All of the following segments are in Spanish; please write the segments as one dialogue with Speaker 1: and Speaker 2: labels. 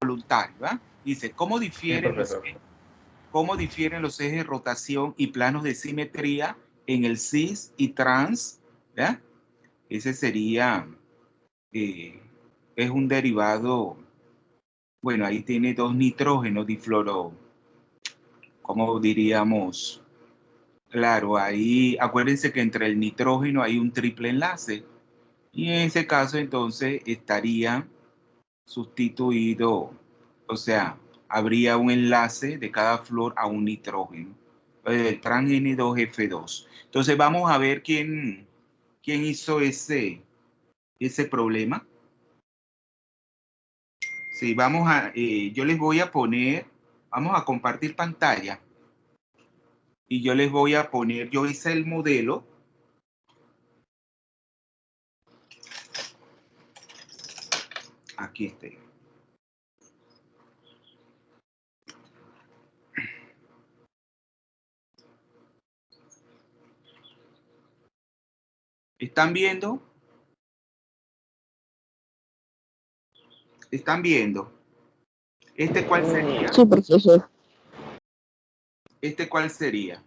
Speaker 1: voluntario, ¿verdad? Dice,
Speaker 2: Sí, profesor.
Speaker 1: ¿cómo difieren los ejes de rotación y planos de simetría en el cis y trans? ¿Verdad? Ese sería, es un derivado, bueno, ahí tiene dos nitrógenos difluoro, ¿cómo diríamos? Claro, ahí acuérdense que entre el nitrógeno hay un triple enlace y en ese caso entonces estaría sustituido, o sea, habría un enlace de cada flúor a un nitrógeno, el trans N2F2. Entonces vamos a ver quién hizo ese problema. Sí, yo les voy a poner, vamos a compartir pantalla y yo les voy a poner, yo hice el modelo. Aquí está. ¿Están viendo? ¿Están viendo? ¿Este cuál sería?
Speaker 3: Sí, profesor.
Speaker 1: ¿Este cuál sería?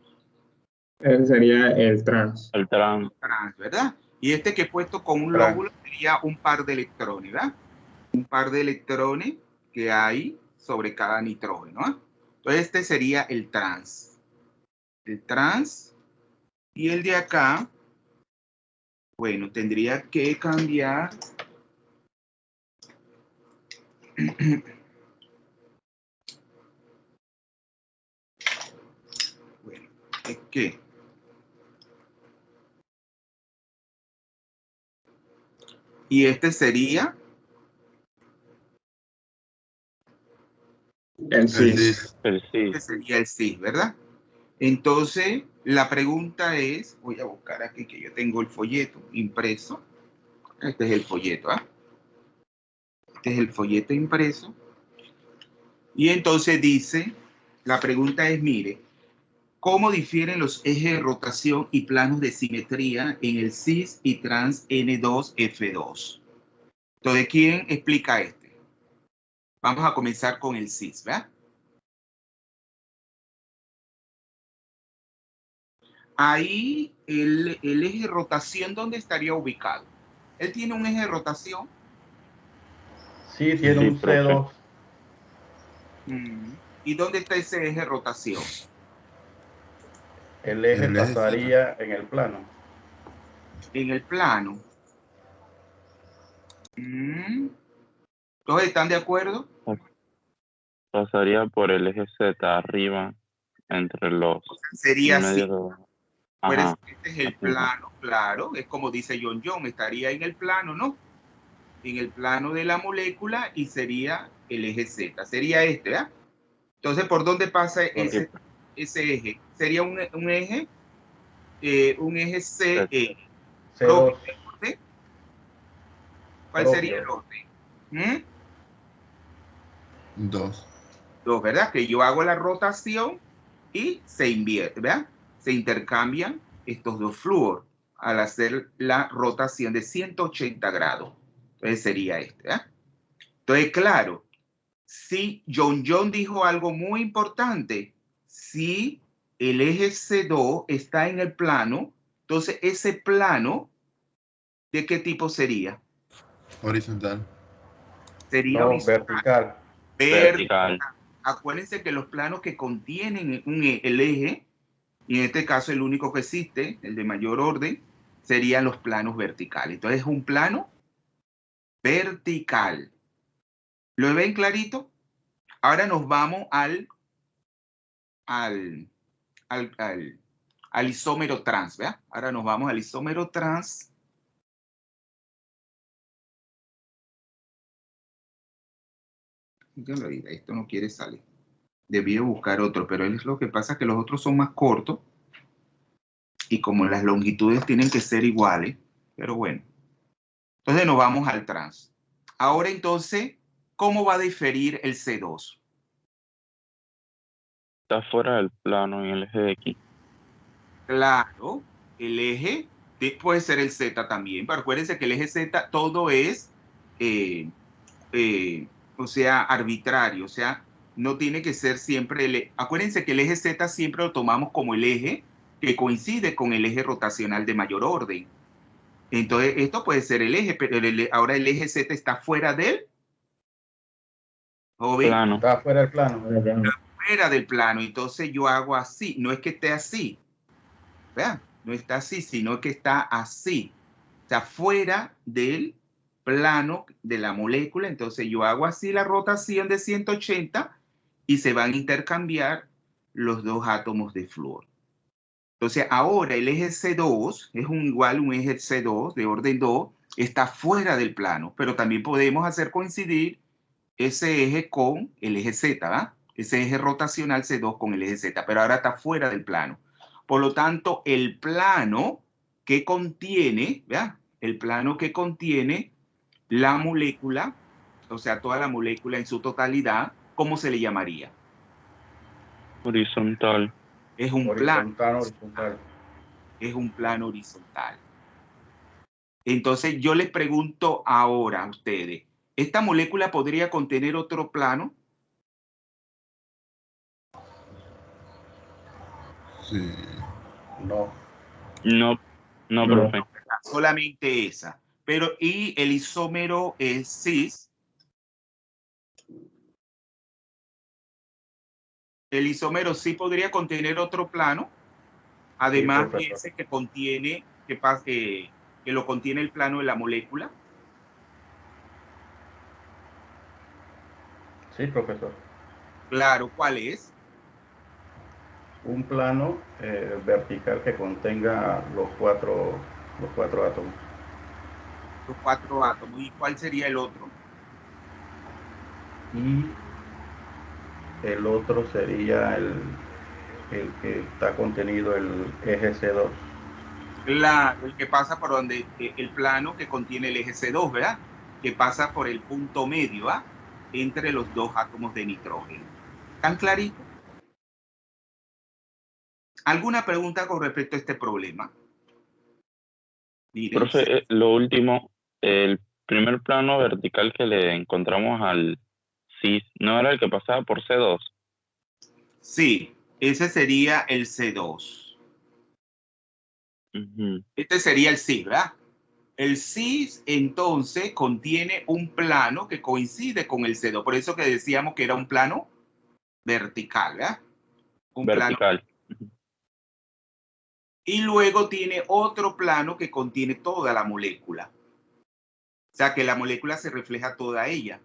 Speaker 2: Ese sería el trans.
Speaker 4: El trans.
Speaker 1: Trans, ¿verdad? Y este que he puesto con un
Speaker 2: Trans.
Speaker 1: lóbulo sería un par de electrones, ¿verdad? Un par de electrones que hay sobre cada nitrógeno, ¿eh? Entonces este sería el trans. El trans. Y el de acá, bueno, tendría que cambiar. Bueno, es que y este sería
Speaker 2: El cis.
Speaker 4: El cis.
Speaker 1: este sería el cis, ¿verdad? Entonces, la pregunta es, voy a buscar aquí que yo tengo el folleto impreso. Este es el folleto, ¿ah? Este es el folleto impreso. Y entonces dice, la pregunta es, mire, ¿cómo difieren los ejes de rotación y planos de simetría en el cis y trans N2F2? Entonces, ¿quién explica este? Vamos a comenzar con el cis, ¿verdad? Ahí el eje de rotación, ¿dónde estaría ubicado? Él tiene un eje de rotación.
Speaker 2: Sí, tiene un
Speaker 4: profe.
Speaker 2: C2.
Speaker 1: ¿Y dónde está ese eje de rotación?
Speaker 2: El eje
Speaker 5: El eje
Speaker 2: pasaría en el plano.
Speaker 1: En el plano. ¿Todos están de acuerdo?
Speaker 4: Pasaría por el eje Z arriba, entre los
Speaker 1: Sería así.
Speaker 4: medios.
Speaker 1: Pues
Speaker 4: Ajá.
Speaker 1: este es el
Speaker 4: Así.
Speaker 1: plano, claro, es como dice John John, estaría en el plano, ¿no? En el plano de la molécula y sería el eje Z, sería este, ¿verdad? Entonces, ¿por dónde pasa ese eje? Sería un eje CE.
Speaker 2: C2.
Speaker 1: ¿Cuál sería el
Speaker 2: Propio.
Speaker 1: orden?
Speaker 5: 2.
Speaker 1: Dos, ¿verdad? Que yo hago la rotación y se invierte, ¿verdad? Se intercambian estos dos flúor al hacer la rotación de 180 grados. Entonces sería este, ¿verdad? Entonces, claro, si John John dijo algo muy importante, si el eje C2 está en el plano, entonces ese plano, ¿de qué tipo sería?
Speaker 5: Horizontal.
Speaker 1: Sería
Speaker 2: No,
Speaker 1: horizontal.
Speaker 4: Vertical.
Speaker 1: Acuérdense que los planos que contienen el eje, y en este caso el único que existe, el de mayor orden, serían los planos verticales. Entonces es un plano vertical. ¿Lo ven clarito? Ahora nos vamos al isómero trans, ¿verdad? Ahora nos vamos al isómero trans. Esto no quiere salir. Debí buscar otro, pero es lo que pasa que los otros son más cortos y como las longitudes tienen que ser iguales, pero bueno. Entonces nos vamos al trans. Ahora entonces, ¿cómo va a diferir el C2?
Speaker 4: Está fuera del plano en el eje de X.
Speaker 1: Claro, el eje puede ser el Z también, pero acuérdense que el eje Z todo es o sea, arbitrario, o sea, no tiene que ser siempre acuérdense que el eje Z siempre lo tomamos como el eje que coincide con el eje rotacional de mayor orden. Entonces, esto puede ser el eje, pero ahora el eje Z está fuera del joven,
Speaker 4: Plano.
Speaker 2: Está fuera del plano.
Speaker 1: fuera del plano. Entonces yo hago así, no es que esté así, ¿vean? No está así, sino que está así, o sea, fuera del plano de la molécula. Entonces yo hago así la rotación de 180 y se van a intercambiar los dos átomos de flúor. Entonces ahora el eje C2 es igual un eje C2 de orden 2, está fuera del plano, pero también podemos hacer coincidir ese eje con el eje Z, ¿verdad? Ese eje rotacional C2 con el eje Z, pero ahora está fuera del plano. Por lo tanto, el plano que contiene, ¿verdad? El plano que contiene la molécula, o sea, toda la molécula en su totalidad, ¿cómo se le llamaría?
Speaker 4: Horizontal.
Speaker 1: Es un plano.
Speaker 2: Horizontal.
Speaker 1: Es un plano horizontal. Entonces yo les pregunto ahora a ustedes, ¿esta molécula podría contener otro plano?
Speaker 3: Sí.
Speaker 2: No.
Speaker 4: No, no,
Speaker 2: No.
Speaker 4: profe.
Speaker 1: Solamente esa. Pero, ¿y el isómero cis? El isómero sí podría contener otro plano, además de
Speaker 2: profesor.
Speaker 1: ese que contiene, que lo contiene el plano de la molécula.
Speaker 2: Sí, profesor.
Speaker 1: Claro, ¿cuál es?
Speaker 2: Un plano vertical que contenga los cuatro átomos.
Speaker 1: Los 4 átomos. ¿Y cuál sería el otro?
Speaker 2: Y el otro sería el que está contenido el eje C2.
Speaker 1: Claro, el que pasa por donde el plano que contiene el eje C2, ¿verdad? Que pasa por el punto medio, ¿verdad? Entre los dos átomos de nitrógeno. ¿Tan clarito? ¿Alguna pregunta con respecto a este problema? Miren,
Speaker 4: Profe, lo último, el primer plano vertical que le encontramos al CIS, ¿no era el que pasaba por C2?
Speaker 1: sí, ese sería el C2.
Speaker 4: Ujú.
Speaker 1: Este sería el cis, ¿verdad? El cis entonces contiene un plano que coincide con el C2. Por eso que decíamos que era un plano vertical, ¿verdad? Un plano.
Speaker 4: Vertical. Ujú.
Speaker 1: Y luego tiene otro plano que contiene toda la molécula. O sea que la molécula se refleja toda ella.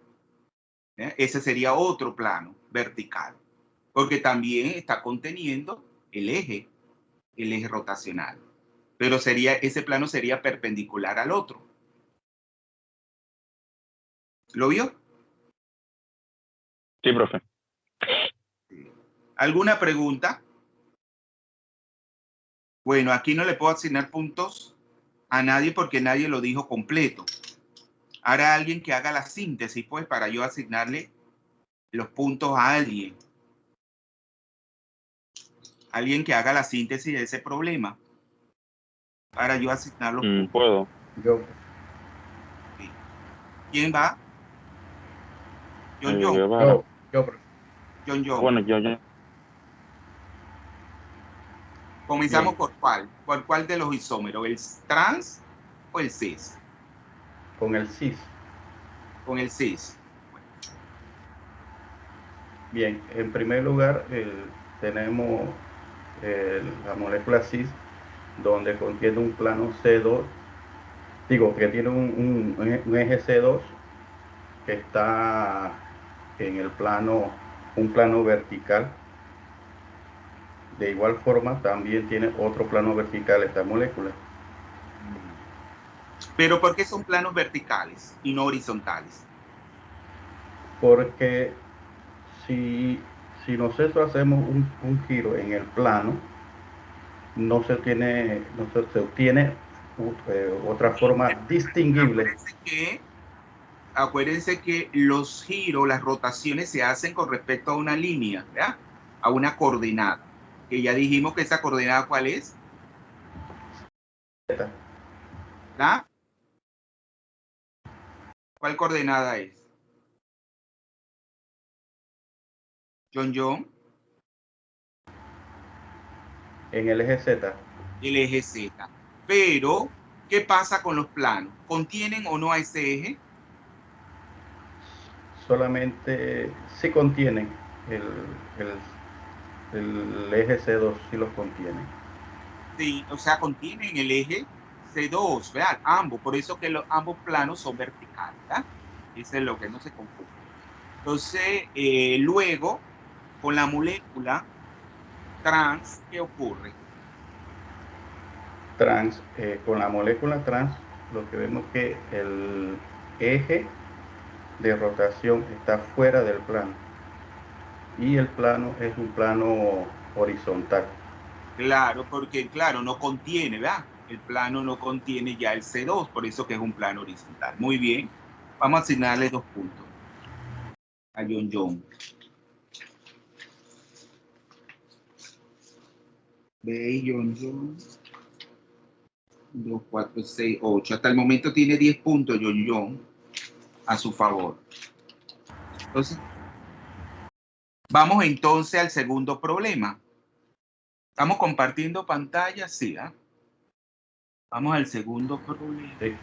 Speaker 1: Ese sería otro plano vertical. Porque también está conteniendo el eje rotacional. Pero ese plano sería perpendicular al otro. ¿Lo vio?
Speaker 4: Sí, profe.
Speaker 1: ¿Alguna pregunta? Bueno, aquí no le puedo asignar puntos a nadie porque nadie lo dijo completo. Ahora alguien que haga la síntesis, pues, para yo asignarle los puntos a alguien. Alguien que haga la síntesis de ese problema para yo asignar los puntos.
Speaker 4: Puedo.
Speaker 2: Yo.
Speaker 1: Sí. ¿Quién va? John.
Speaker 4: Guevara.
Speaker 2: Yo, profesor.
Speaker 1: John.
Speaker 4: Bueno, yo.
Speaker 1: Comenzamos
Speaker 2: Bien.
Speaker 1: por cuál. ¿Por cuál de los isómeros? ¿El trans o el cis?
Speaker 2: Con el cis.
Speaker 1: Con el cis.
Speaker 2: Bien, en primer lugar tenemos la molécula cis, donde contiene un plano C2, digo, que tiene un eje C2 que está en el plano, un plano vertical. De igual forma, también tiene otro plano vertical esta molécula.
Speaker 1: Pero ¿por qué son planos verticales y no horizontales?
Speaker 2: Porque si nosotros hacemos un giro en el plano, no se obtiene otra forma distinguible.
Speaker 1: Acuérdense que los giros, las rotaciones se hacen con respecto a una línea, ¿verdad? A una coordenada. Que ya dijimos que esa coordenada, ¿cuál es? ¿La? ¿Cuál coordenada es? John,
Speaker 2: En el eje Z.
Speaker 1: el eje Z. Pero, ¿qué pasa con los planos? ¿Contienen o no a ese eje?
Speaker 2: Solamente sí contienen el eje C2, sí los contiene.
Speaker 1: Sí, o sea, contienen el eje C2, ¿verdad? Ambos, por eso que ambos planos son verticales, ¿verdad? Eso es lo que no se confunde. Entonces, luego, con la molécula trans, ¿qué ocurre?
Speaker 2: Trans, con la molécula trans, lo que vemos es que el eje de rotación está fuera del plano y el plano es un plano horizontal.
Speaker 1: Claro, porque claro, no contiene, ¿verdad? El plano no contiene ya el C2, por eso que es un plano horizontal. Muy bien, vamos a asignarle 2 puntos a John. Ve, John. 2, 4, 6, 8. Hasta el momento tiene 10 puntos, John, a su favor. Entonces, vamos entonces al segundo problema. ¿Estamos compartiendo pantalla? Sí, ¿eh? Vamos al segundo problema.
Speaker 2: Sí.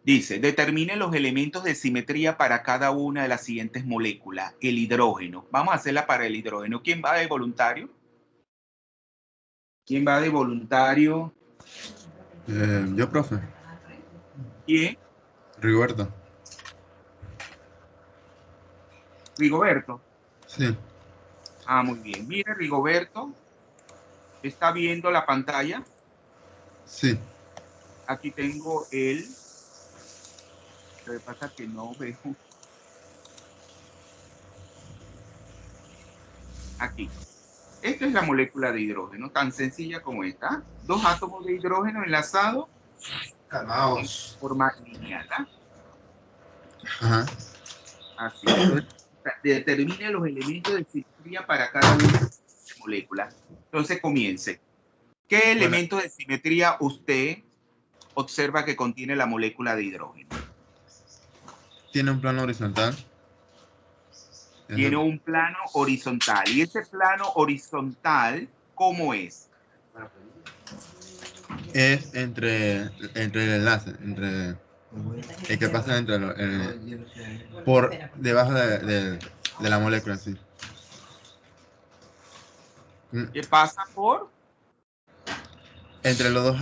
Speaker 1: Dice, determine los elementos de simetría para cada una de las siguientes moléculas. El hidrógeno. Vamos a hacerla para el hidrógeno. ¿Quién va de voluntario? ¿Quién va de voluntario?
Speaker 3: Yo, profe.
Speaker 1: ¿Quién?
Speaker 3: Rigoberto.
Speaker 1: Rigoberto.
Speaker 3: Sí.
Speaker 1: Ah, muy bien. Mire, Rigoberto, ¿está viendo la pantalla?
Speaker 3: Sí.
Speaker 1: Aquí tengo el... Lo que pasa es que no veo. Aquí. Esta es la molécula de hidrógeno, tan sencilla como esta. 2 átomos de hidrógeno enlazados en forma lineal. ¿Ah?
Speaker 3: Ajá.
Speaker 1: Así. Entonces, determine los elementos de simetría para cada una de las moléculas. Entonces, comience. ¿Qué elementos de simetría usted observa que contiene la molécula de hidrógeno?
Speaker 3: Tiene un plano horizontal.
Speaker 1: Tiene un plano horizontal. ¿Y ese plano horizontal cómo es?
Speaker 3: Es entre el enlace, entre el que pasa entre por debajo de la molécula, sí.
Speaker 1: ¿Qué pasa por?
Speaker 3: Entre los dos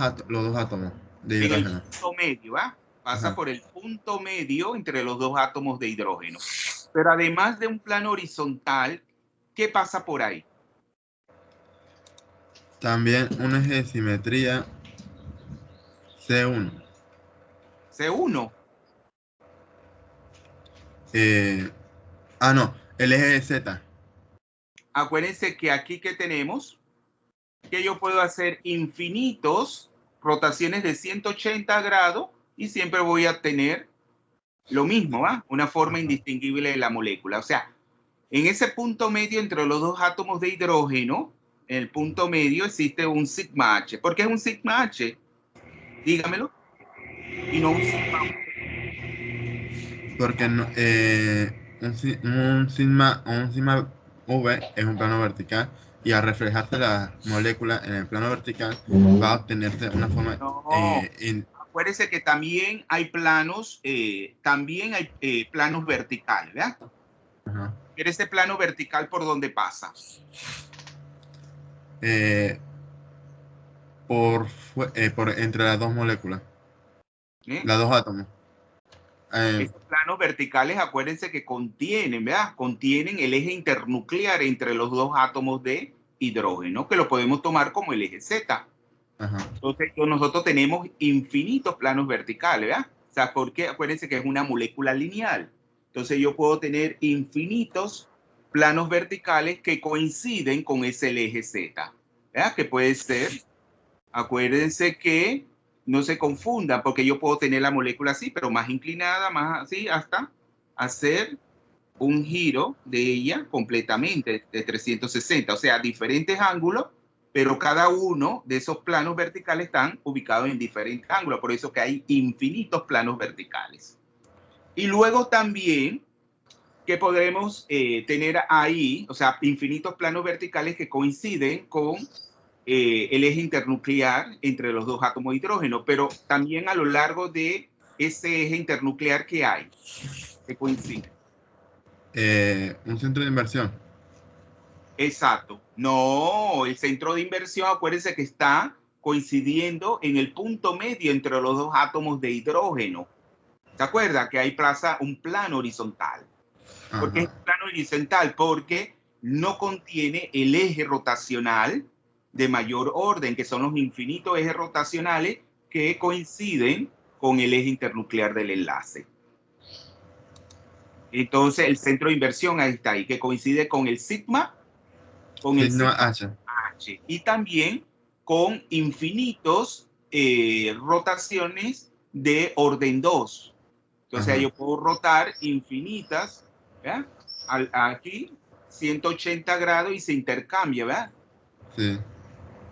Speaker 3: átomos de
Speaker 1: En el
Speaker 3: hidrógeno.
Speaker 1: punto medio, ¿va? Pasa
Speaker 3: Ajá.
Speaker 1: por el punto medio entre los 2 átomos de hidrógeno. Pero además de un plano horizontal, ¿qué pasa por ahí?
Speaker 3: También un eje de simetría C1.
Speaker 1: C1.
Speaker 3: No, el eje de Z.
Speaker 1: Acuérdense que aquí que tenemos, que yo puedo hacer infinitos rotaciones de 180 grados y siempre voy a tener lo mismo, ¿va? Una forma indistinguible de la molécula. O sea, en ese punto medio entre los 2 átomos de hidrógeno, en el punto medio existe un sigma H. ¿Por qué es un sigma H? Dígamelo. Y no un sigma.
Speaker 3: Porque no, un sigma V es un plano vertical y al reflejarse la molécula en el plano vertical va a obtenerse una forma
Speaker 1: No. Acuérdense que también hay planos, planos verticales, ¿verdad?
Speaker 3: Ajá.
Speaker 1: Pero ese plano vertical, ¿por dónde pasa?
Speaker 3: Por entre las dos moléculas,
Speaker 1: ¿Eh?
Speaker 3: las dos átomos.
Speaker 1: Esos planos verticales, acuérdense que contienen, ¿verdad? Contienen el eje internuclear entre los 2 átomos de hidrógeno, que lo podemos tomar como el eje Z.
Speaker 3: Ajá.
Speaker 1: Entonces, nosotros tenemos infinitos planos verticales, ¿verdad? O sea, porque acuérdense que es una molécula lineal. Entonces, yo puedo tener infinitos planos verticales que coinciden con ese eje Z, ¿verdad? Que puede ser, acuérdense que no se confundan, porque yo puedo tener la molécula así, pero más inclinada, más así, hasta hacer un giro de ella completamente de 360, o sea, diferentes ángulos pero cada uno de esos planos verticales están ubicados en diferentes ángulos, por eso que hay infinitos planos verticales. Y luego también que podremos tener ahí, o sea, infinitos planos verticales que coinciden con el eje internuclear entre los dos átomos de hidrógeno, pero también a lo largo de ese eje internuclear que hay, que coincide.
Speaker 3: Un centro de inversión.
Speaker 1: Exacto. No, el centro de inversión, acuérdense que está coincidiendo en el punto medio entre los dos átomos de hidrógeno. ¿Se acuerda que hay un plano horizontal? ¿Por qué es un plano horizontal? Porque no contiene el eje rotacional de mayor orden, que son los infinitos ejes rotacionales que coinciden con el eje internuclear del enlace. Entonces, el centro de inversión ahí está ahí, que coincide con el sigma, con el sigma H, y también con infinitos rotaciones de orden 2. Entonces, yo puedo rotar infinitas, ¿verdad? Aquí, 180 grados y se intercambia, ¿verdad?
Speaker 3: Sí.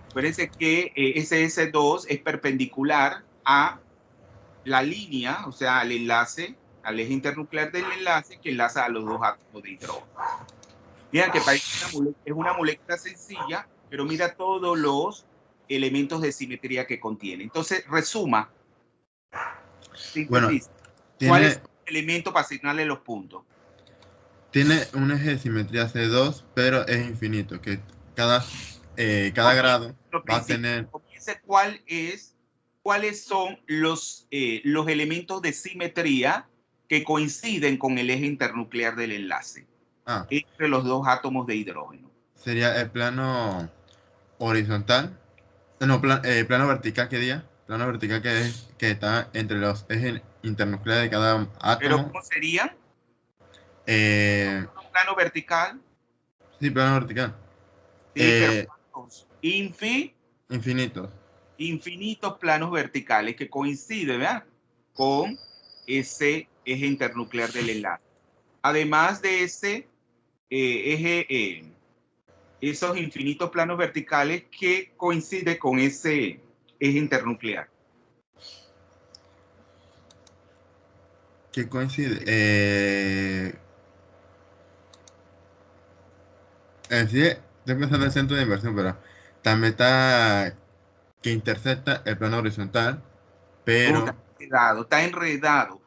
Speaker 1: Acuérdense que ese S2 es perpendicular a la línea, o sea, al enlace, al eje internuclear del enlace que enlaza a los dos átomos de hidrógeno. Mira que parece es una molécula sencilla, pero mira todos los elementos de simetría que contiene. Entonces, resuma.
Speaker 3: Bueno,
Speaker 1: ¿Cuál es el elemento para asignarle los puntos?
Speaker 3: Tiene un eje de simetría C2, pero es infinito, que cada grado va a tener...
Speaker 1: ¿Cuáles son los elementos de simetría que coinciden con el eje internuclear del enlace entre los dos átomos de hidrógeno?
Speaker 3: Sería el plano horizontal, no, plano vertical, ¿qué día? Plano vertical que está entre los ejes internucleares de cada átomo.
Speaker 1: ¿Pero cómo sería? ¿Plano vertical?
Speaker 3: Sí, plano vertical.
Speaker 1: Sí, pero ¿cuántos? Infinitos planos verticales que coinciden, ¿verdad? Con ese eje internuclear del enlace. Además de ese eje, esos infinitos planos verticales que coinciden con ese eje internuclear.
Speaker 3: ¿Qué coincide? Sí, estoy pensando en el centro de inversión, pero también está que intercepta el plano horizontal, pero...
Speaker 1: Está enredado.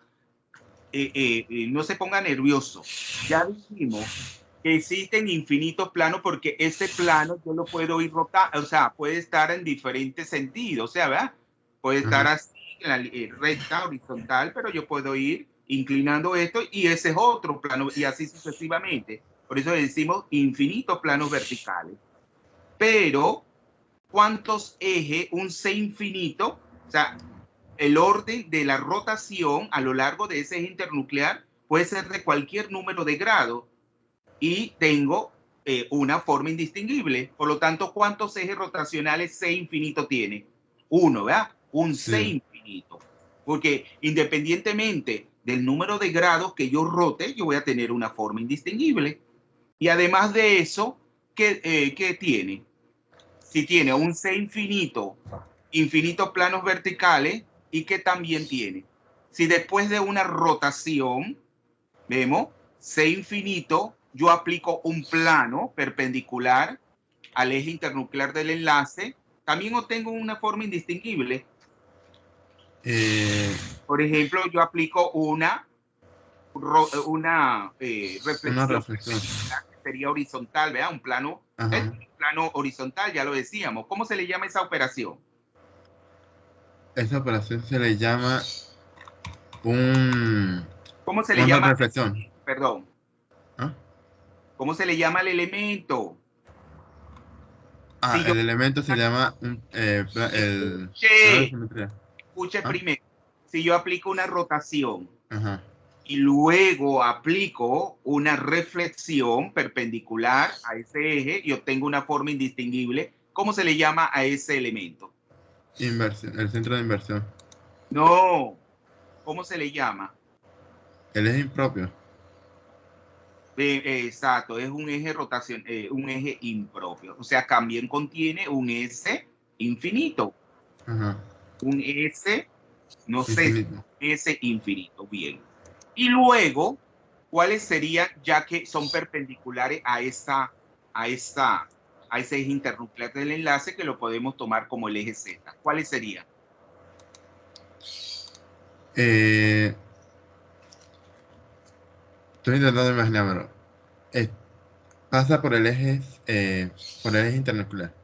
Speaker 1: No se ponga nervioso. Ya dijimos que existen infinitos planos porque ese plano yo lo puedo ir rotando, o sea, puede estar en diferentes sentidos, o sea, ¿verdad? Puede estar así, en la recta, horizontal, pero yo puedo ir inclinando esto y ese es otro plano y así sucesivamente. Por eso decimos infinitos planos verticales. Pero, ¿cuántos ejes? Un C infinito, o sea, el orden de la rotación a lo largo de ese eje internuclear puede ser de cualquier número de grado y tengo una forma indistinguible. Por lo tanto, ¿cuántos ejes rotacionales C infinito tiene? Uno, ¿verdad? Un C infinito. Porque independientemente del número de grados que yo rote, yo voy a tener una forma indistinguible. Y además de eso, ¿qué tiene? Si tiene un C infinito, infinitos planos verticales, ¿y qué también tiene? Si después de una rotación, vemos, C infinito, yo aplico un plano perpendicular al eje internuclear del enlace, también obtengo una forma indistinguible. Por ejemplo, yo aplico una reflexión que sería horizontal, ¿verdad? Un plano horizontal, ya lo decíamos. ¿Cómo se le llama esa operación?
Speaker 3: Esa operación se le llama
Speaker 1: ¿Cómo se le llama?
Speaker 3: Reflexión.
Speaker 1: Perdón. ¿Cómo se le llama al elemento?
Speaker 3: El elemento se llama
Speaker 1: Escuche primero. Si yo aplico una rotación y luego aplico una reflexión perpendicular a ese eje y obtengo una forma indistinguible, ¿cómo se le llama a ese elemento?
Speaker 3: Inversión, el centro de inversión.
Speaker 1: No. ¿Cómo se le llama?
Speaker 3: El eje impropio.
Speaker 1: Exacto, es un eje rotación, un eje impropio. O sea, también contiene un S infinito.
Speaker 3: Ajá.
Speaker 1: Un S, no sé,
Speaker 3: Infinito.
Speaker 1: S infinito. Bien. Y luego, ¿cuáles serían, ya que son perpendiculares a esa, a ese eje internuclear del enlace, que lo podemos tomar como el eje Z? ¿Cuáles serían?
Speaker 3: Estoy intentando imaginármelo. Eh, Pasa por el eje internuclear.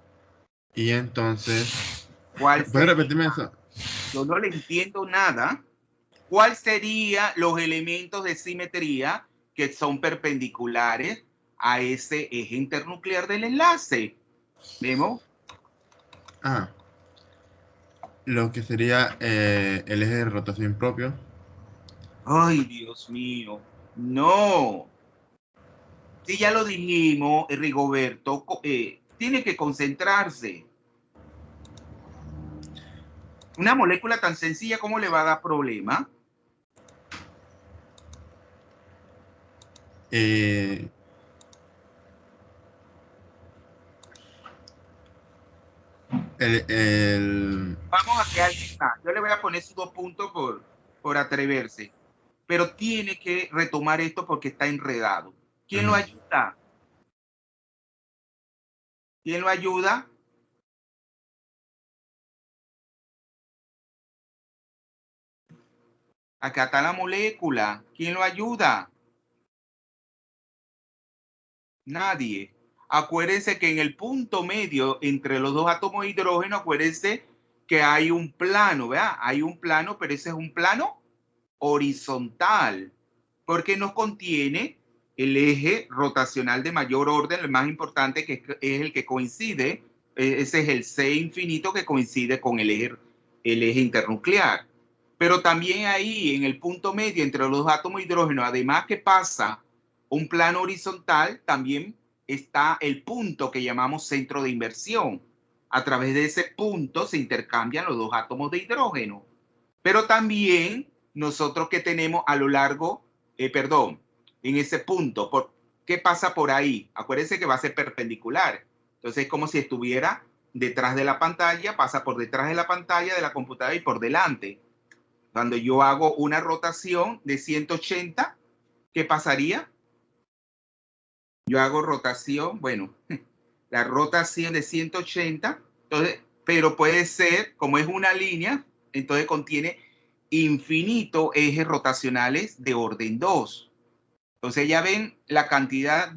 Speaker 3: Y entonces,
Speaker 1: ¿Cuál
Speaker 3: ¿puedes
Speaker 1: sería?
Speaker 3: repetirme eso?
Speaker 1: Yo no le entiendo nada. ¿Cuál serían los elementos de simetría que son perpendiculares a ese eje internuclear del enlace? ¿Vemos?
Speaker 3: Ah, lo que sería el eje de rotación propio.
Speaker 1: Ay, Dios mío. No. Sí, ya lo dijimos, Rigoberto, tiene que concentrarse. Una molécula tan sencilla, ¿cómo le va a dar problema?
Speaker 3: Eh, el,
Speaker 1: Vamos a que alguien más. Yo le voy a poner sus 2 puntos por atreverse. Pero tiene que retomar esto porque está enredado. ¿Quién lo
Speaker 3: ajá.
Speaker 1: ayuda? ¿Quién lo ayuda? Acá está la molécula. ¿Quién lo ayuda? Nadie. Acuérdense que en el punto medio entre los dos átomos de hidrógeno, acuérdense que hay un plano, ¿verdad? Hay un plano, pero ese es un plano horizontal, porque nos contiene el eje rotacional de mayor orden, el más importante, que es el que coincide, ese es el C infinito que coincide con el eje internuclear. Pero también ahí, en el punto medio entre los átomos de hidrógeno, además que pasa un plano horizontal, también está el punto que llamamos centro de inversión. A través de ese punto se intercambian los dos átomos de hidrógeno. Pero también nosotros que tenemos a lo largo, perdón, en ese punto, ¿qué pasa por ahí? Acuérdense que va a ser perpendicular. Entonces es como si estuviera detrás de la pantalla, pasa por detrás de la pantalla de la computadora y por delante. Cuando yo hago una rotación de 180, ¿qué pasaría? Yo hago rotación, bueno, la rotación de 180, entonces, pero puede ser, como es una línea, entonces contiene infinito ejes rotacionales de orden 2. Entonces ya ven la cantidad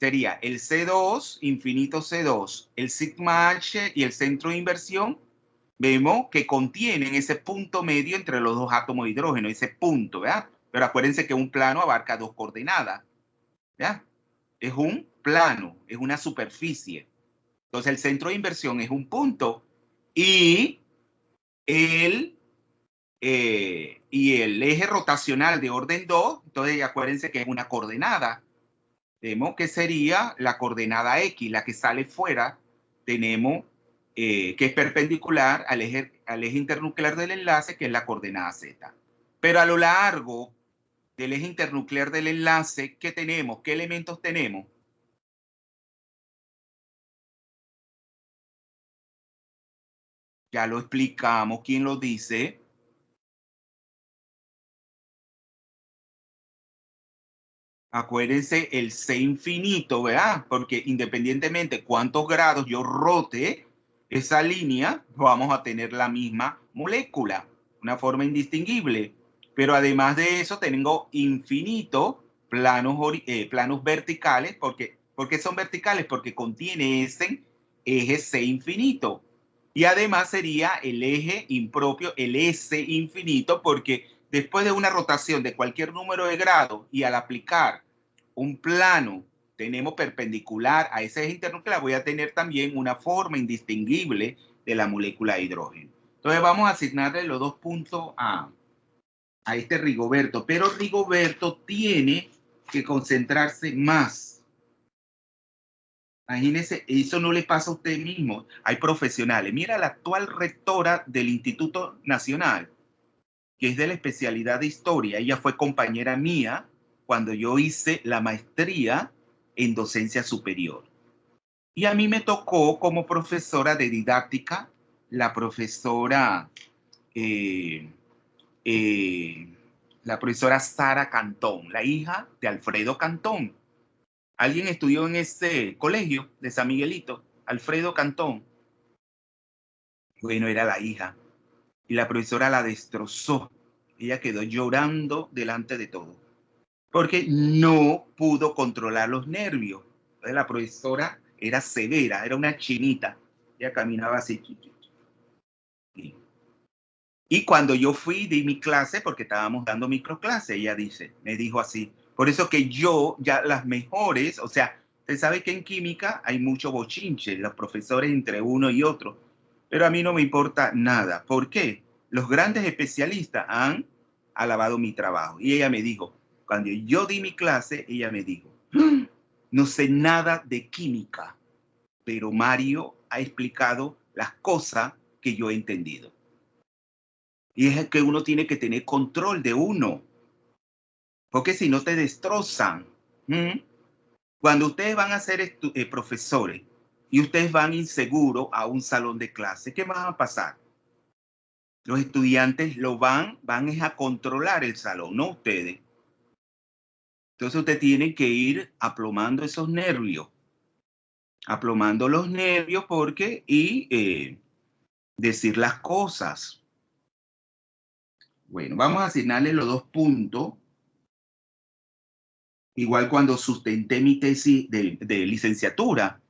Speaker 1: sería el C2, infinito C2, el sigma H y el centro de inversión, vemos que contienen ese punto medio entre los dos átomos de hidrógeno, ese punto, ¿verdad? Pero acuérdense que un plano abarca 2 coordenadas, ¿verdad? Es un plano, es una superficie. Entonces el centro de inversión es un punto y el eje rotacional de orden 2, entonces acuérdense que es una coordenada. Vemos que sería la coordenada X, la que sale fuera, tenemos que es perpendicular al eje internuclear del enlace, que es la coordenada Z. Pero a lo largo del eje internuclear del enlace, ¿qué tenemos? ¿Qué elementos tenemos? Ya lo explicamos. ¿Quién lo dice? Acuérdense el C infinito, ¿verdad? Porque independientemente cuántos grados yo rote esa línea, vamos a tener la misma molécula, una forma indistinguible. Pero además de eso, tengo infinito planos verticales. ¿Por qué son verticales? Porque contiene ese eje C infinito. Y además sería el eje impropio, el S infinito, porque después de una rotación de cualquier número de grados y al aplicar un plano tenemos perpendicular a ese eje internuclear, voy a tener también una forma indistinguible de la molécula de hidrógeno. Entonces vamos a asignarle los 2 puntos a este Rigoberto, pero Rigoberto tiene que concentrarse más. Imagínense, eso no le pasa a usted mismo. Hay profesionales. Mira la actual rectora del Instituto Nacional, que es de la especialidad de historia. Ella fue compañera mía cuando yo hice la maestría en docencia superior. Y a mí me tocó como profesora de didáctica, la profesora, eh, eh, la profesora Sara Cantón, la hija de Alfredo Cantón. ¿Alguien estudió en ese colegio de San Miguelito? Alfredo Cantón. Bueno, era la hija. Y la profesora la destrozó. Ella quedó llorando delante de todo, porque no pudo controlar los nervios. Entonces, la profesora era severa, era una chinita. Ella caminaba así. Y cuando yo fui, di mi clase, porque estábamos dando microclase, ella me dijo así. Por eso que yo, ya las mejores, o sea, usted sabe que en química hay mucho bochinche, los profesores entre uno y otro. Pero a mí no me importa nada. ¿Por qué? Los grandes especialistas han alabado mi trabajo. Y ella me dijo, cuando yo di mi clase, ella me dijo, no sé nada de química, pero Mario ha explicado las cosas que yo he entendido. Y es que uno tiene que tener control de uno, porque si no te destrozan. Cuando ustedes van a ser profesores y ustedes van inseguros a un salón de clase, ¿qué va a pasar? Los estudiantes van es a controlar el salón, no ustedes. Entonces usted tiene que ir aplomando esos nervios, aplomando los nervios y decir las cosas. Bueno, vamos a asignarle los 2 puntos. Igual cuando sustenté mi tesis de licenciatura,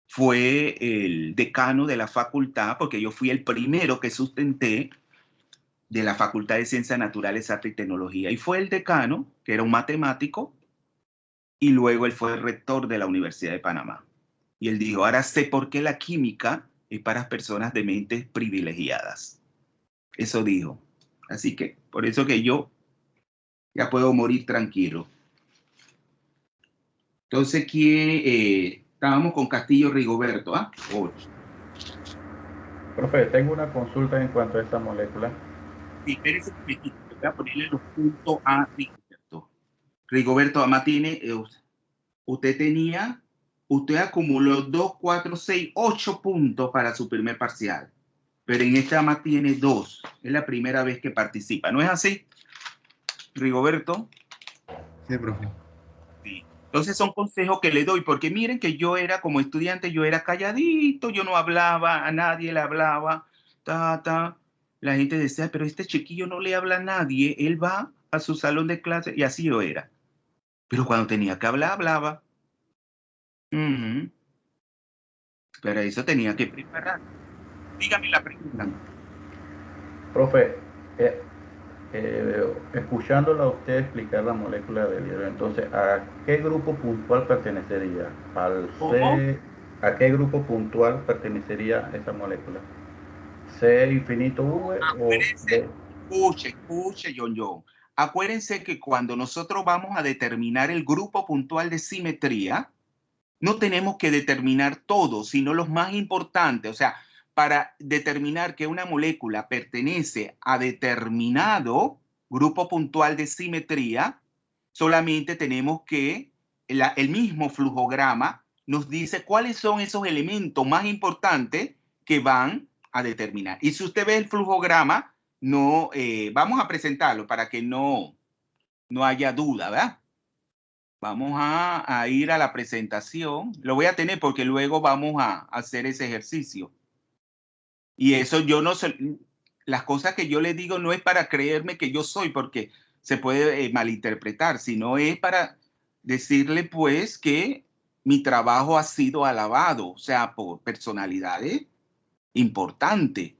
Speaker 1: fue el decano de la facultad, porque yo fui el primero que sustenté de la Facultad de Ciencias Naturales, Arte y Tecnología. Y fue el decano, que era un matemático, y luego él fue el rector de la Universidad de Panamá. Y él dijo, ahora sé por qué la química es para personas de mentes privilegiadas. Eso dijo. Así que, por eso que yo ya puedo morir tranquilo. Entonces, estábamos con Castillo Rigoberto, ¿ah? 8.
Speaker 2: Profe, tengo una consulta en cuanto a esta molécula.
Speaker 1: Sí, espérese un momentito, voy a ponerle los puntos a Rigoberto. Rigoberto, además usted acumuló 2, 4, 6, 8 puntos para su primer parcial, pero en esta además tiene 2. Es la primera vez que participa, ¿no es así, Rigoberto?
Speaker 3: Sí, profe.
Speaker 1: Sí. Entonces son consejos que le doy, porque miren que yo era como estudiante, yo era calladito, yo no hablaba, a nadie le hablaba, La gente decía, pero este chiquillo no le habla a nadie, él va a su salón de clase, y así yo era. Pero cuando tenía que hablar, hablaba. Pero eso tenía que preparar. Dígame la pregunta.
Speaker 2: Profe, escuchándola a usted explicar la molécula del hidrógeno, entonces, ¿a qué grupo puntual pertenecería? ¿A qué grupo puntual pertenecería esa molécula? ¿C infinito V o D?
Speaker 1: Escuche, John. Acuérdense que cuando nosotros vamos a determinar el grupo puntual de simetría, no tenemos que determinar todo, sino los más importantes. O sea, para determinar que una molécula pertenece a determinado grupo puntual de simetría, solamente tenemos que el mismo flujograma nos dice cuáles son esos elementos más importantes que van a determinar. Y si usted ve el flujograma, no, vamos a presentarlo para que no haya duda, ¿verdad? Vamos a ir a la presentación. Lo voy a tener porque luego vamos a hacer ese ejercicio. Y eso yo no sé, las cosas que yo le digo no es para creerme que yo soy, porque se puede malinterpretar, sino es para decirle pues que mi trabajo ha sido alabado, o sea, por personalidades importantes.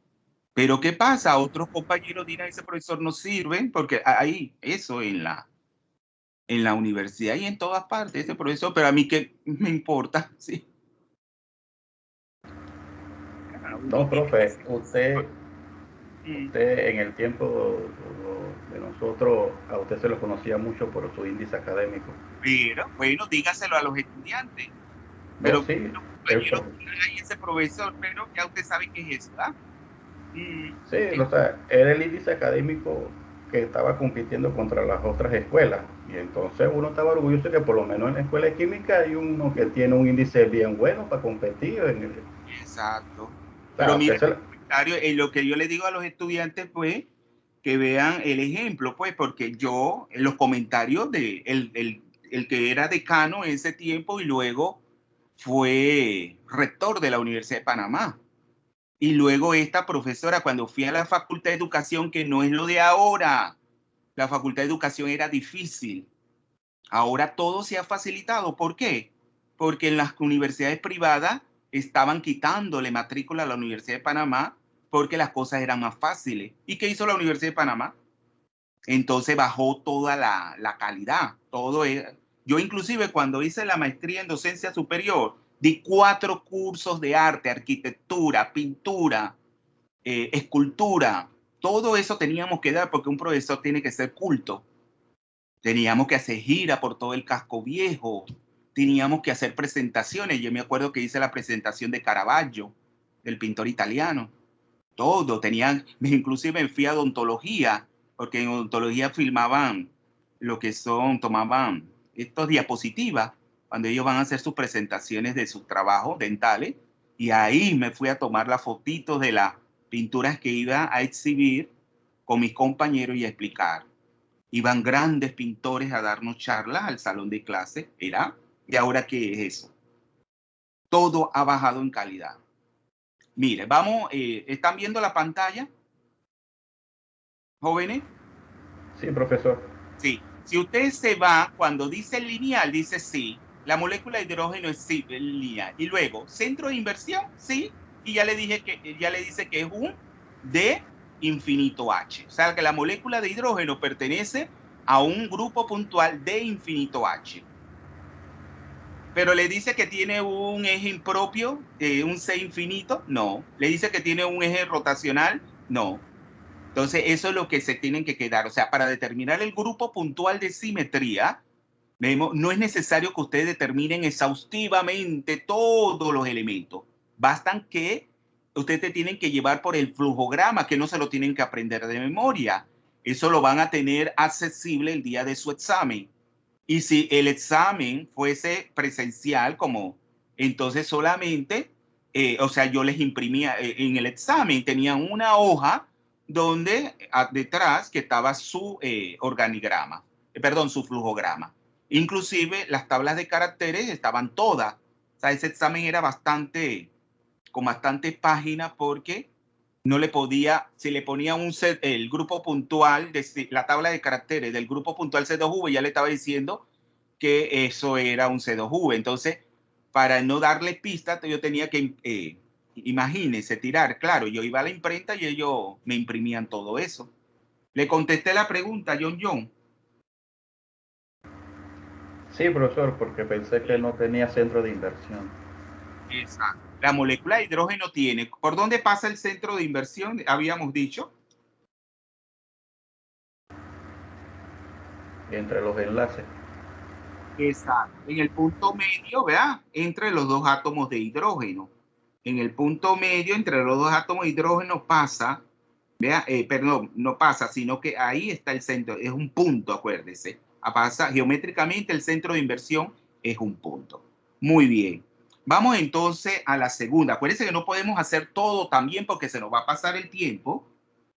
Speaker 1: Pero ¿qué pasa? Otros compañeros dirán, ese profesor no sirve, porque hay eso en la universidad y en todas partes, ese profesor, pero a mí qué me importa, sí.
Speaker 2: No, profe, usted en el tiempo de nosotros, a usted se lo conocía mucho por su índice académico.
Speaker 1: Pero, bueno, dígaselo a los estudiantes.
Speaker 2: No,
Speaker 1: Pero
Speaker 2: sí,
Speaker 1: hay ese profesor, pero ya usted sabe qué es eso, ¿ah?
Speaker 2: sí, o sea, era el índice académico que estaba compitiendo contra las otras escuelas. Y entonces uno estaba orgulloso que por lo menos en la escuela de química hay uno que tiene un índice bien bueno para competir.
Speaker 1: Exacto.
Speaker 2: O
Speaker 1: Pero
Speaker 2: sea,
Speaker 1: mira, el comentario, lo que yo le digo a los estudiantes, pues, que vean el ejemplo, pues, porque yo, en los comentarios de el que era decano en ese tiempo y luego fue rector de la Universidad de Panamá. Y luego esta profesora, cuando fui a la Facultad de Educación, que no es lo de ahora, la Facultad de Educación era difícil. Ahora todo se ha facilitado. ¿Por qué? Porque en las universidades privadas estaban quitándole matrícula a la Universidad de Panamá porque las cosas eran más fáciles. ¿Y qué hizo la Universidad de Panamá? Entonces bajó toda la calidad. Todo era. Yo inclusive cuando hice la maestría en docencia superior, di 4 cursos de arte, arquitectura, pintura, escultura. Todo eso teníamos que dar porque un profesor tiene que ser culto. Teníamos que hacer gira por todo el casco viejo, teníamos que hacer presentaciones. Yo me acuerdo que hice la presentación de Caravaggio, del pintor italiano. Todo, tenían, inclusive me fui a odontología, porque en odontología filmaban lo que son, tomaban estos diapositivas, cuando ellos van a hacer sus presentaciones de sus trabajos dentales, y ahí me fui a tomar las fotitos de las pinturas que iba a exhibir con mis compañeros y a explicar. Iban grandes pintores a darnos charlas al salón de clase, ¿era? ¿Y ahora qué es eso? Todo ha bajado en calidad. Mire, vamos, ¿están viendo la pantalla, jóvenes?
Speaker 2: Sí, profesor.
Speaker 1: Sí. Si usted se va, cuando dice lineal, dice sí. La molécula de hidrógeno es sí, lineal. Y luego, centro de inversión, sí. Y ya le dije que, ya le dice que es un D infinito H. O sea, que la molécula de hidrógeno pertenece a un grupo puntual D infinito H. Pero le dice que tiene un eje impropio, un C infinito, no. Le dice que tiene un eje rotacional, no. Entonces, eso es lo que se tienen que quedar. O sea, para determinar el grupo puntual de simetría, no es necesario que ustedes determinen exhaustivamente todos los elementos. Bastan que ustedes te tienen que llevar por el flujograma, que no se lo tienen que aprender de memoria. Eso lo van a tener accesible el día de su examen. Y si el examen fuese presencial, como entonces solamente, o sea, yo les imprimía en el examen, tenían una hoja donde detrás que estaba su organigrama, perdón, su flujograma. Inclusive las tablas de caracteres estaban todas. O sea, ese examen era bastante, con bastantes páginas porque no le podía, si le ponía el grupo puntual, la tabla de caracteres del grupo puntual C2V, ya le estaba diciendo que eso era un C2V. Entonces, para no darle pista, yo tenía que, imagínense, tirar. Claro, yo iba a la imprenta y ellos me imprimían todo eso. Le contesté la pregunta, John.
Speaker 2: Sí, profesor, porque pensé que no tenía centro de inversión.
Speaker 1: Exacto. La molécula de hidrógeno tiene, ¿por dónde pasa el centro de inversión? Habíamos dicho.
Speaker 2: Entre los enlaces.
Speaker 1: Exacto. En el punto medio, ¿verdad? Entre los dos átomos de hidrógeno. En el punto medio, entre los dos átomos de hidrógeno pasa, vea, perdón, no pasa, sino que ahí está el centro, es un punto, acuérdese. Pasa geométricamente el centro de inversión es un punto. Muy bien. Vamos entonces a la segunda. Acuérdense que no podemos hacer todo también porque se nos va a pasar el tiempo.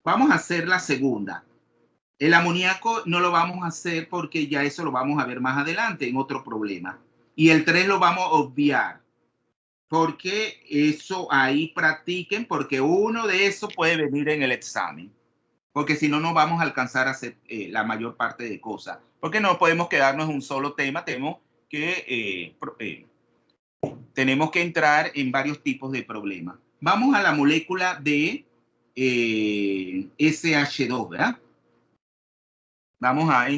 Speaker 1: Vamos a hacer la segunda. El amoníaco no lo vamos a hacer porque ya eso lo vamos a ver más adelante en otro problema. Y el 3 lo vamos a obviar porque eso ahí practiquen porque uno de esos puede venir en el examen. Porque si no, no vamos a alcanzar a hacer la mayor parte de cosas. Porque no podemos quedarnos en un solo tema, tenemos que entrar en varios tipos de problemas. Vamos a la molécula de SH2, ¿verdad? Vamos a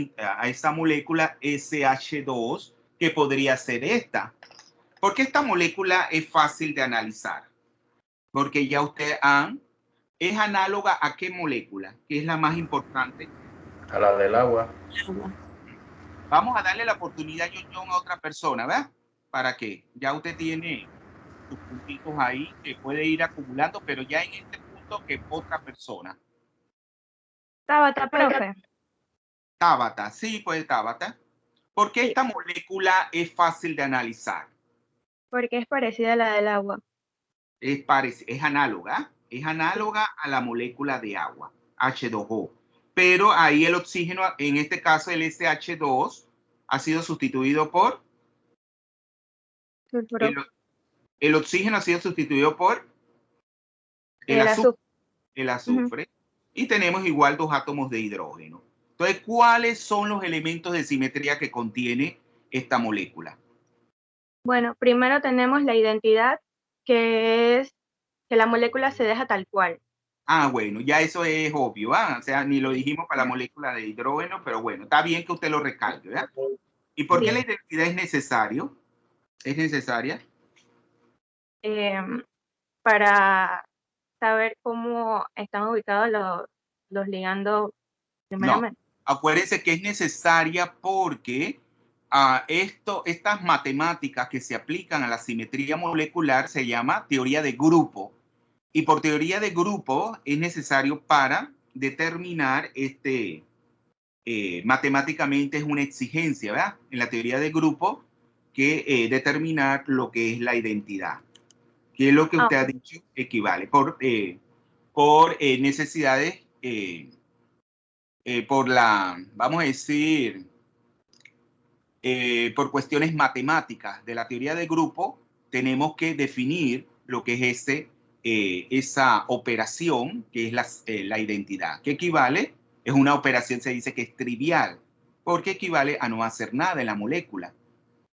Speaker 1: esta molécula SH2, que podría ser esta. Porque esta molécula es fácil de analizar. Porque ya ustedes es análoga a qué molécula, que es la más importante.
Speaker 2: A la del agua.
Speaker 1: Vamos a darle la oportunidad, John, a otra persona, ¿verdad? Para que ya usted tiene sus puntitos ahí que puede ir acumulando, pero ya en este punto que otra persona.
Speaker 5: Tabata, profe.
Speaker 1: Tabata, sí, pues Tabata. ¿Por qué esta molécula es fácil de analizar?
Speaker 5: Porque es parecida a la del agua.
Speaker 1: Es análoga a la molécula de agua, H2O. Pero ahí el oxígeno, en este caso el SH2, ha sido sustituido por,
Speaker 5: Sulfuro.
Speaker 1: el oxígeno ha sido sustituido por
Speaker 5: El azufre.
Speaker 1: el azufre. Y tenemos igual 2 átomos de hidrógeno. Entonces, ¿cuáles son los elementos de simetría que contiene esta molécula?
Speaker 5: Bueno, primero tenemos la identidad, que es que la molécula se deja tal cual.
Speaker 1: Ah, bueno, ya eso es obvio, o sea, ni lo dijimos para la molécula de hidrógeno, pero bueno, está bien que usted lo recalque, ¿verdad? ¿Y por qué la identidad es necesario? ¿Es necesaria?
Speaker 5: Para saber cómo están ubicados los ligandos primeramente.
Speaker 1: No, acuérdense que es necesaria porque estas matemáticas que se aplican a la simetría molecular se llama teoría de grupo. Y por teoría de grupo es necesario para determinar matemáticamente es una exigencia, ¿verdad? En la teoría de grupo que determinar lo que es la identidad. Que es lo que usted ha dicho equivale por necesidades, vamos a decir, por cuestiones matemáticas de la teoría de grupo, tenemos que definir lo que es esa operación que es la identidad, que equivale, es una operación, se dice que es trivial, porque equivale a no hacer nada en la molécula.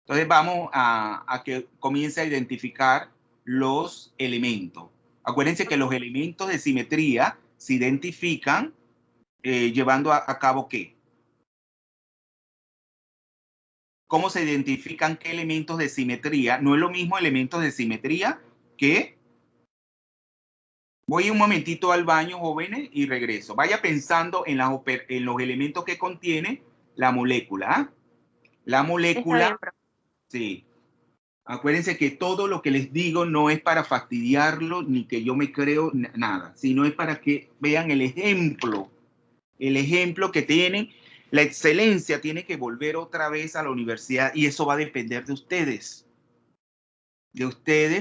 Speaker 1: Entonces vamos a que comience a identificar los elementos. Acuérdense que los elementos de simetría se identifican llevando a cabo ¿qué? ¿Cómo se identifican qué elementos de simetría? No es lo mismo elementos de simetría que... Voy un momentito al baño, jóvenes, y regreso. Vaya pensando en los elementos que contiene la molécula. La molécula,
Speaker 5: Está bien,
Speaker 1: sí. Acuérdense que todo lo que les digo no es para fastidiarlo ni que yo me creo nada, sino es para que vean el ejemplo que tienen. La excelencia tiene que volver otra vez a la universidad y eso va a depender de ustedes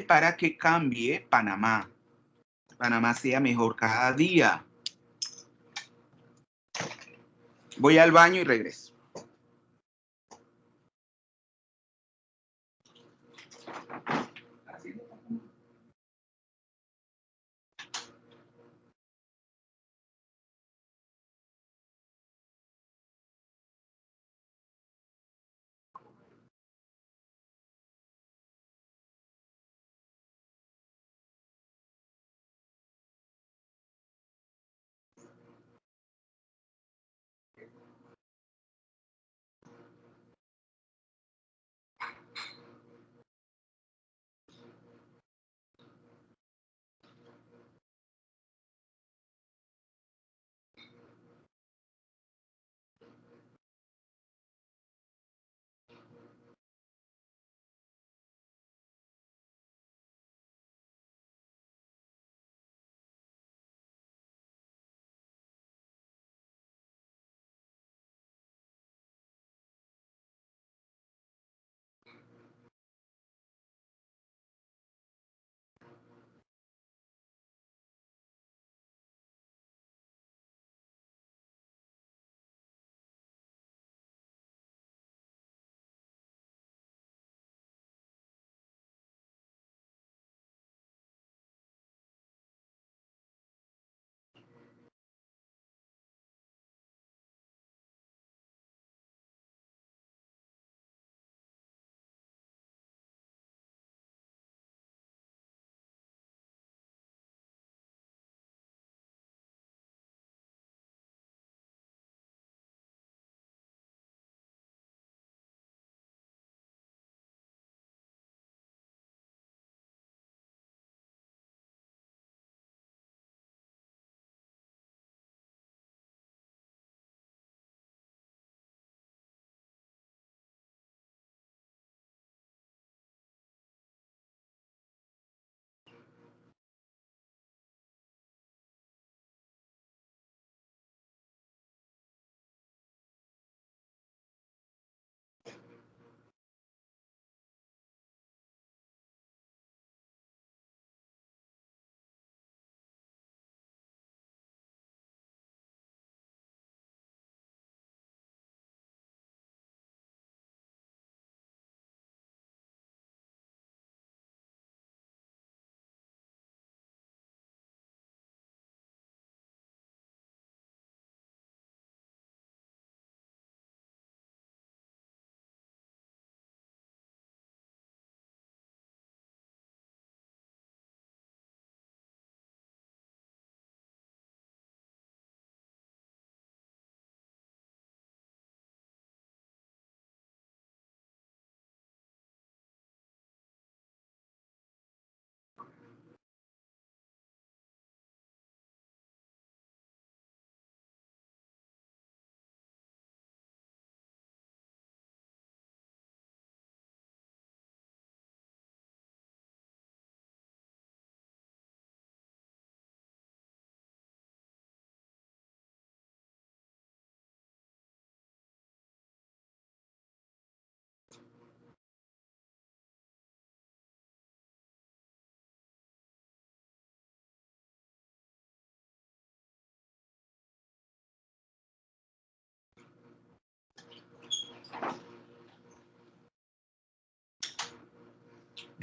Speaker 1: para que cambie Panamá. Panamá sea mejor cada día. Voy al baño y regreso.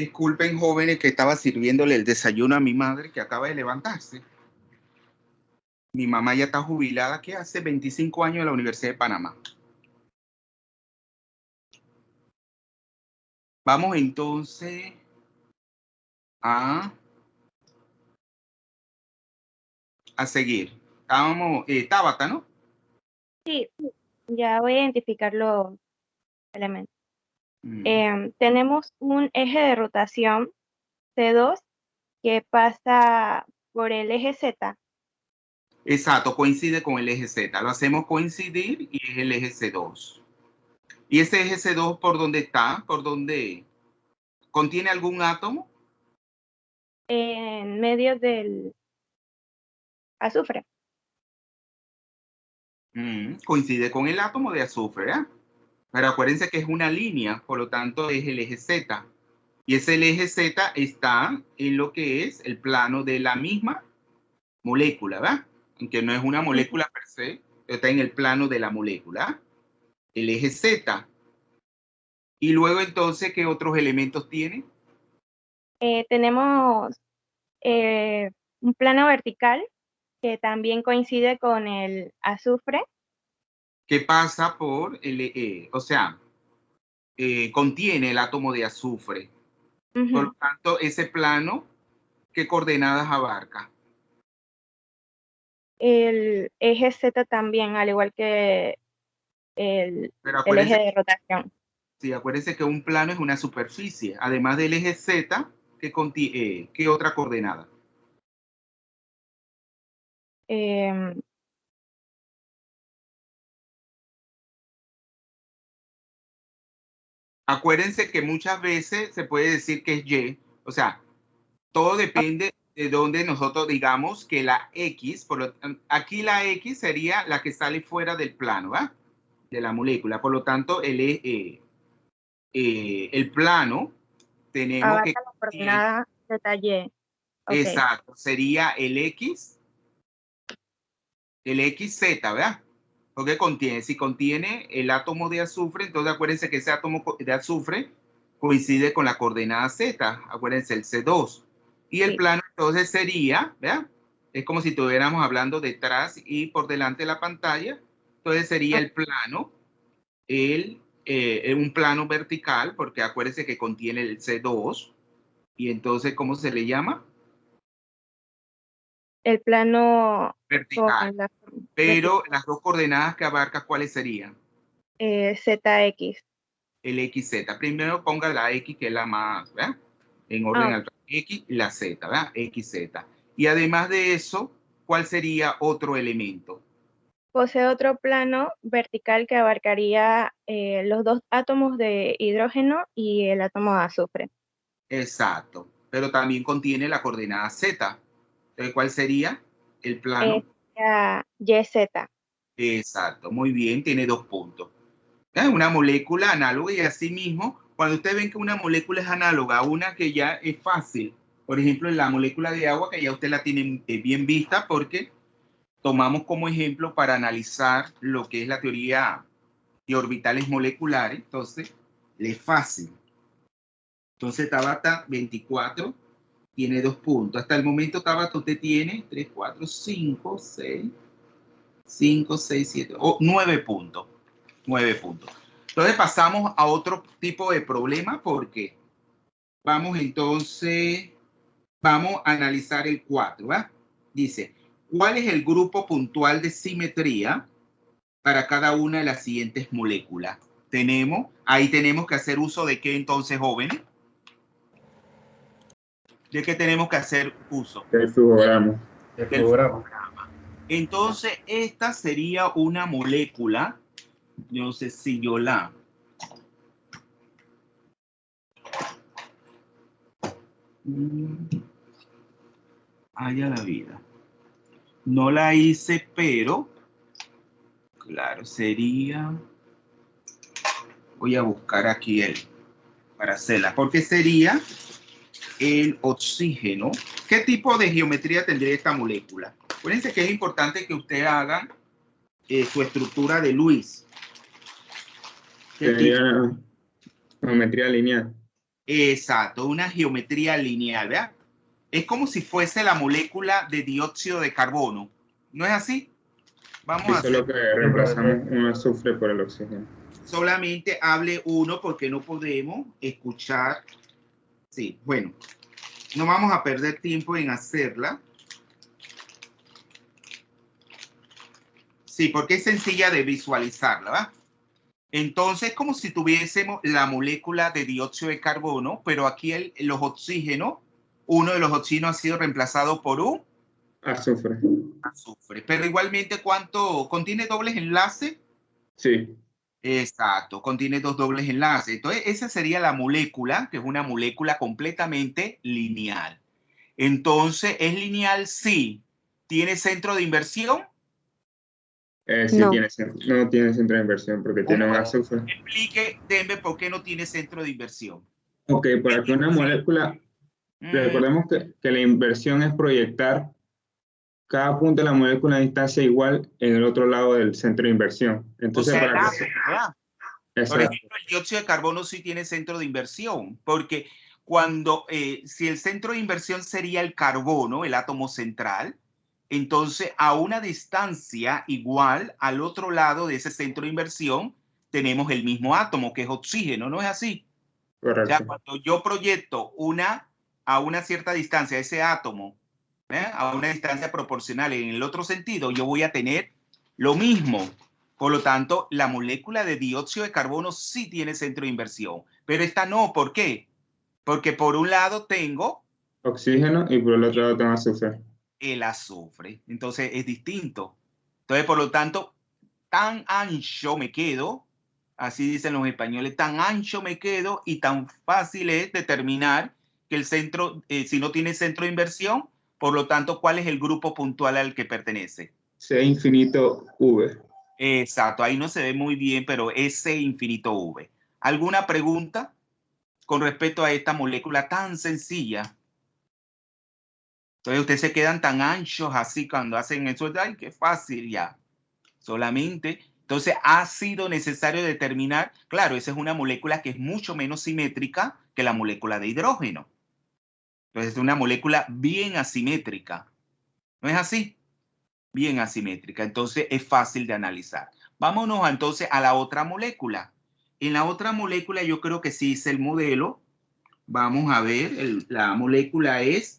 Speaker 1: Disculpen, jóvenes, que estaba sirviéndole el desayuno a mi madre, que acaba de levantarse. Mi mamá ya está jubilada, que hace 25 años en la Universidad de Panamá. Vamos entonces a seguir. Estábamos, Tabata, ¿no?
Speaker 5: Sí, ya voy a identificar los elementos.
Speaker 1: Mm.
Speaker 5: Tenemos un eje de rotación C2 que pasa por el eje Z.
Speaker 1: Exacto, coincide con el eje Z. Lo hacemos coincidir y es el eje C2. ¿Y ese eje C2 por dónde está? ¿Por dónde? ¿Contiene algún átomo?
Speaker 5: En medio del azufre.
Speaker 1: Coincide con el átomo de azufre, ¿eh? Pero acuérdense que es una línea, por lo tanto es el eje Z. Y ese eje Z está en lo que es el plano de la misma molécula, ¿verdad? Aunque no es una molécula per se, pero está en el plano de la molécula. El eje Z. Y luego entonces, ¿qué otros elementos tiene?
Speaker 5: Tenemos un plano vertical que también coincide con el azufre.
Speaker 1: Que pasa por o sea, contiene el átomo de azufre. Por lo tanto, ese plano, ¿qué coordenadas abarca?
Speaker 5: El eje Z también, al igual que el eje de rotación.
Speaker 1: Sí, acuérdense que un plano es una superficie. Además del eje Z, ¿qué otra coordenada? Acuérdense que muchas veces se puede decir que es Y. O sea, todo depende de donde nosotros digamos que la X, aquí la X sería la que sale fuera del plano, ¿va? De la molécula. Por lo tanto, el plano tenemos
Speaker 5: abarca
Speaker 1: que...
Speaker 5: la coordenada ZY. Okay.
Speaker 1: Exacto, sería el XZ, ¿verdad? Porque si contiene el átomo de azufre, entonces acuérdense que ese átomo de azufre coincide con la coordenada Z, acuérdense el C2. Y el plano entonces sería, ¿verdad? Es como si estuviéramos hablando detrás y por delante de la pantalla. Entonces sería el plano, un plano vertical, porque acuérdense que contiene el C2. Y entonces, ¿cómo se le llama?
Speaker 5: El plano
Speaker 1: Vertical. Pero las dos coordenadas que abarca, ¿cuáles serían?
Speaker 5: ZX.
Speaker 1: El XZ. Primero ponga la X, que es la más, ¿verdad? En orden al X y la Z, ¿verdad? XZ. Y además de eso, ¿cuál sería otro elemento?
Speaker 5: Posee otro plano vertical que abarcaría los dos átomos de hidrógeno y el átomo de azufre.
Speaker 1: Exacto. Pero también contiene la coordenada Z. Entonces, ¿cuál sería el plano?
Speaker 5: YZ.
Speaker 1: Exacto. Muy bien, tiene 2 puntos. Es una molécula análoga y así mismo, cuando ustedes ven que una molécula es análoga a una que ya es fácil, por ejemplo, en la molécula de agua, que ya usted la tiene bien vista porque tomamos como ejemplo para analizar lo que es la teoría de orbitales moleculares, entonces, le es fácil. Entonces, Tabata 24 tiene 2 puntos. Hasta el momento, Tabata, usted tiene 3, 4, 5, 6, 7, 9 puntos. 9 puntos. Entonces pasamos a otro tipo de problema porque vamos a analizar el 4, ¿va? Dice, ¿cuál es el grupo puntual de simetría para cada una de las siguientes moléculas? Ahí tenemos que hacer uso de qué entonces, jóvenes? ¿De qué tenemos que hacer uso?
Speaker 2: Del flujograma. Del flujograma.
Speaker 1: Entonces, esta sería una molécula, yo no sé si yo la... Haya la vida. No la hice, pero claro, sería... Voy a buscar aquí para hacerla, porque sería el oxígeno. ¿Qué tipo de geometría tendría esta molécula? Acuérdense que es importante que usted haga su estructura de Lewis.
Speaker 6: Sería geometría lineal.
Speaker 1: Exacto, una geometría lineal, ¿verdad? Es como si fuese la molécula de dióxido de carbono. ¿No es así? Vamos
Speaker 6: Y
Speaker 1: a hacer,
Speaker 6: solo que reemplazamos un azufre por el oxígeno.
Speaker 1: solamente hable uno porque no podemos escuchar. Sí, bueno, no vamos a perder tiempo en hacerla. Sí, porque es sencilla de visualizarla, ¿va? Entonces, como si tuviésemos la molécula de dióxido de carbono, pero aquí los oxígenos, uno de los oxígenos ha sido reemplazado por un
Speaker 6: Azufre.
Speaker 1: azufre. Pero igualmente, ¿cuánto contiene dobles enlaces?
Speaker 6: Sí.
Speaker 1: Exacto, contiene dos dobles enlaces. Entonces, esa sería la molécula, que es una molécula completamente lineal. Entonces, ¿es lineal? Sí. ¿Tiene centro de inversión?
Speaker 6: Sí,
Speaker 5: No.
Speaker 6: no tiene centro de inversión porque tiene un azufre.
Speaker 1: Explique, Denver, por qué no tiene centro de inversión.
Speaker 6: Ok, para que una molécula, recordemos que la inversión es proyectar cada punto de la molécula a distancia igual en el otro lado del centro de inversión. Entonces,
Speaker 1: O sea,
Speaker 6: para que...
Speaker 1: ¿verdad? Por
Speaker 6: Exacto.
Speaker 1: ejemplo, el dióxido de carbono sí tiene centro de inversión, porque cuando, si el centro de inversión sería el carbono, el átomo central, entonces a una distancia igual al otro lado de ese centro de inversión tenemos el mismo átomo, que es oxígeno, ¿no es así? O sea,
Speaker 6: Correcto.
Speaker 1: cuando yo proyecto a una cierta distancia ese átomo, a una distancia proporcional en el otro sentido, yo voy a tener lo mismo. Por lo tanto, la molécula de dióxido de carbono sí tiene centro de inversión, pero esta no. ¿Por qué? Porque por un lado tengo
Speaker 6: Oxígeno y por el otro lado tengo azufre.
Speaker 1: el azufre, entonces es distinto. Entonces, por lo tanto, tan ancho me quedo, así dicen los españoles, tan ancho me quedo y tan fácil es determinar que el centro, si no tiene centro de inversión, por lo tanto, ¿cuál es el grupo puntual al que pertenece?
Speaker 6: C infinito V.
Speaker 1: Exacto, ahí no se ve muy bien, pero ese infinito V. ¿Alguna pregunta con respecto a esta molécula tan sencilla? Entonces ustedes se quedan tan anchos así cuando hacen eso. ¡Ay, qué fácil ya! Solamente. Entonces ha sido necesario determinar, claro, esa es una molécula que es mucho menos simétrica que la molécula de hidrógeno. Entonces es una molécula bien asimétrica. ¿No es así? Bien asimétrica. Entonces es fácil de analizar. Vámonos entonces a la otra molécula. En la otra molécula yo creo que sí hice el modelo. Vamos a ver, la molécula es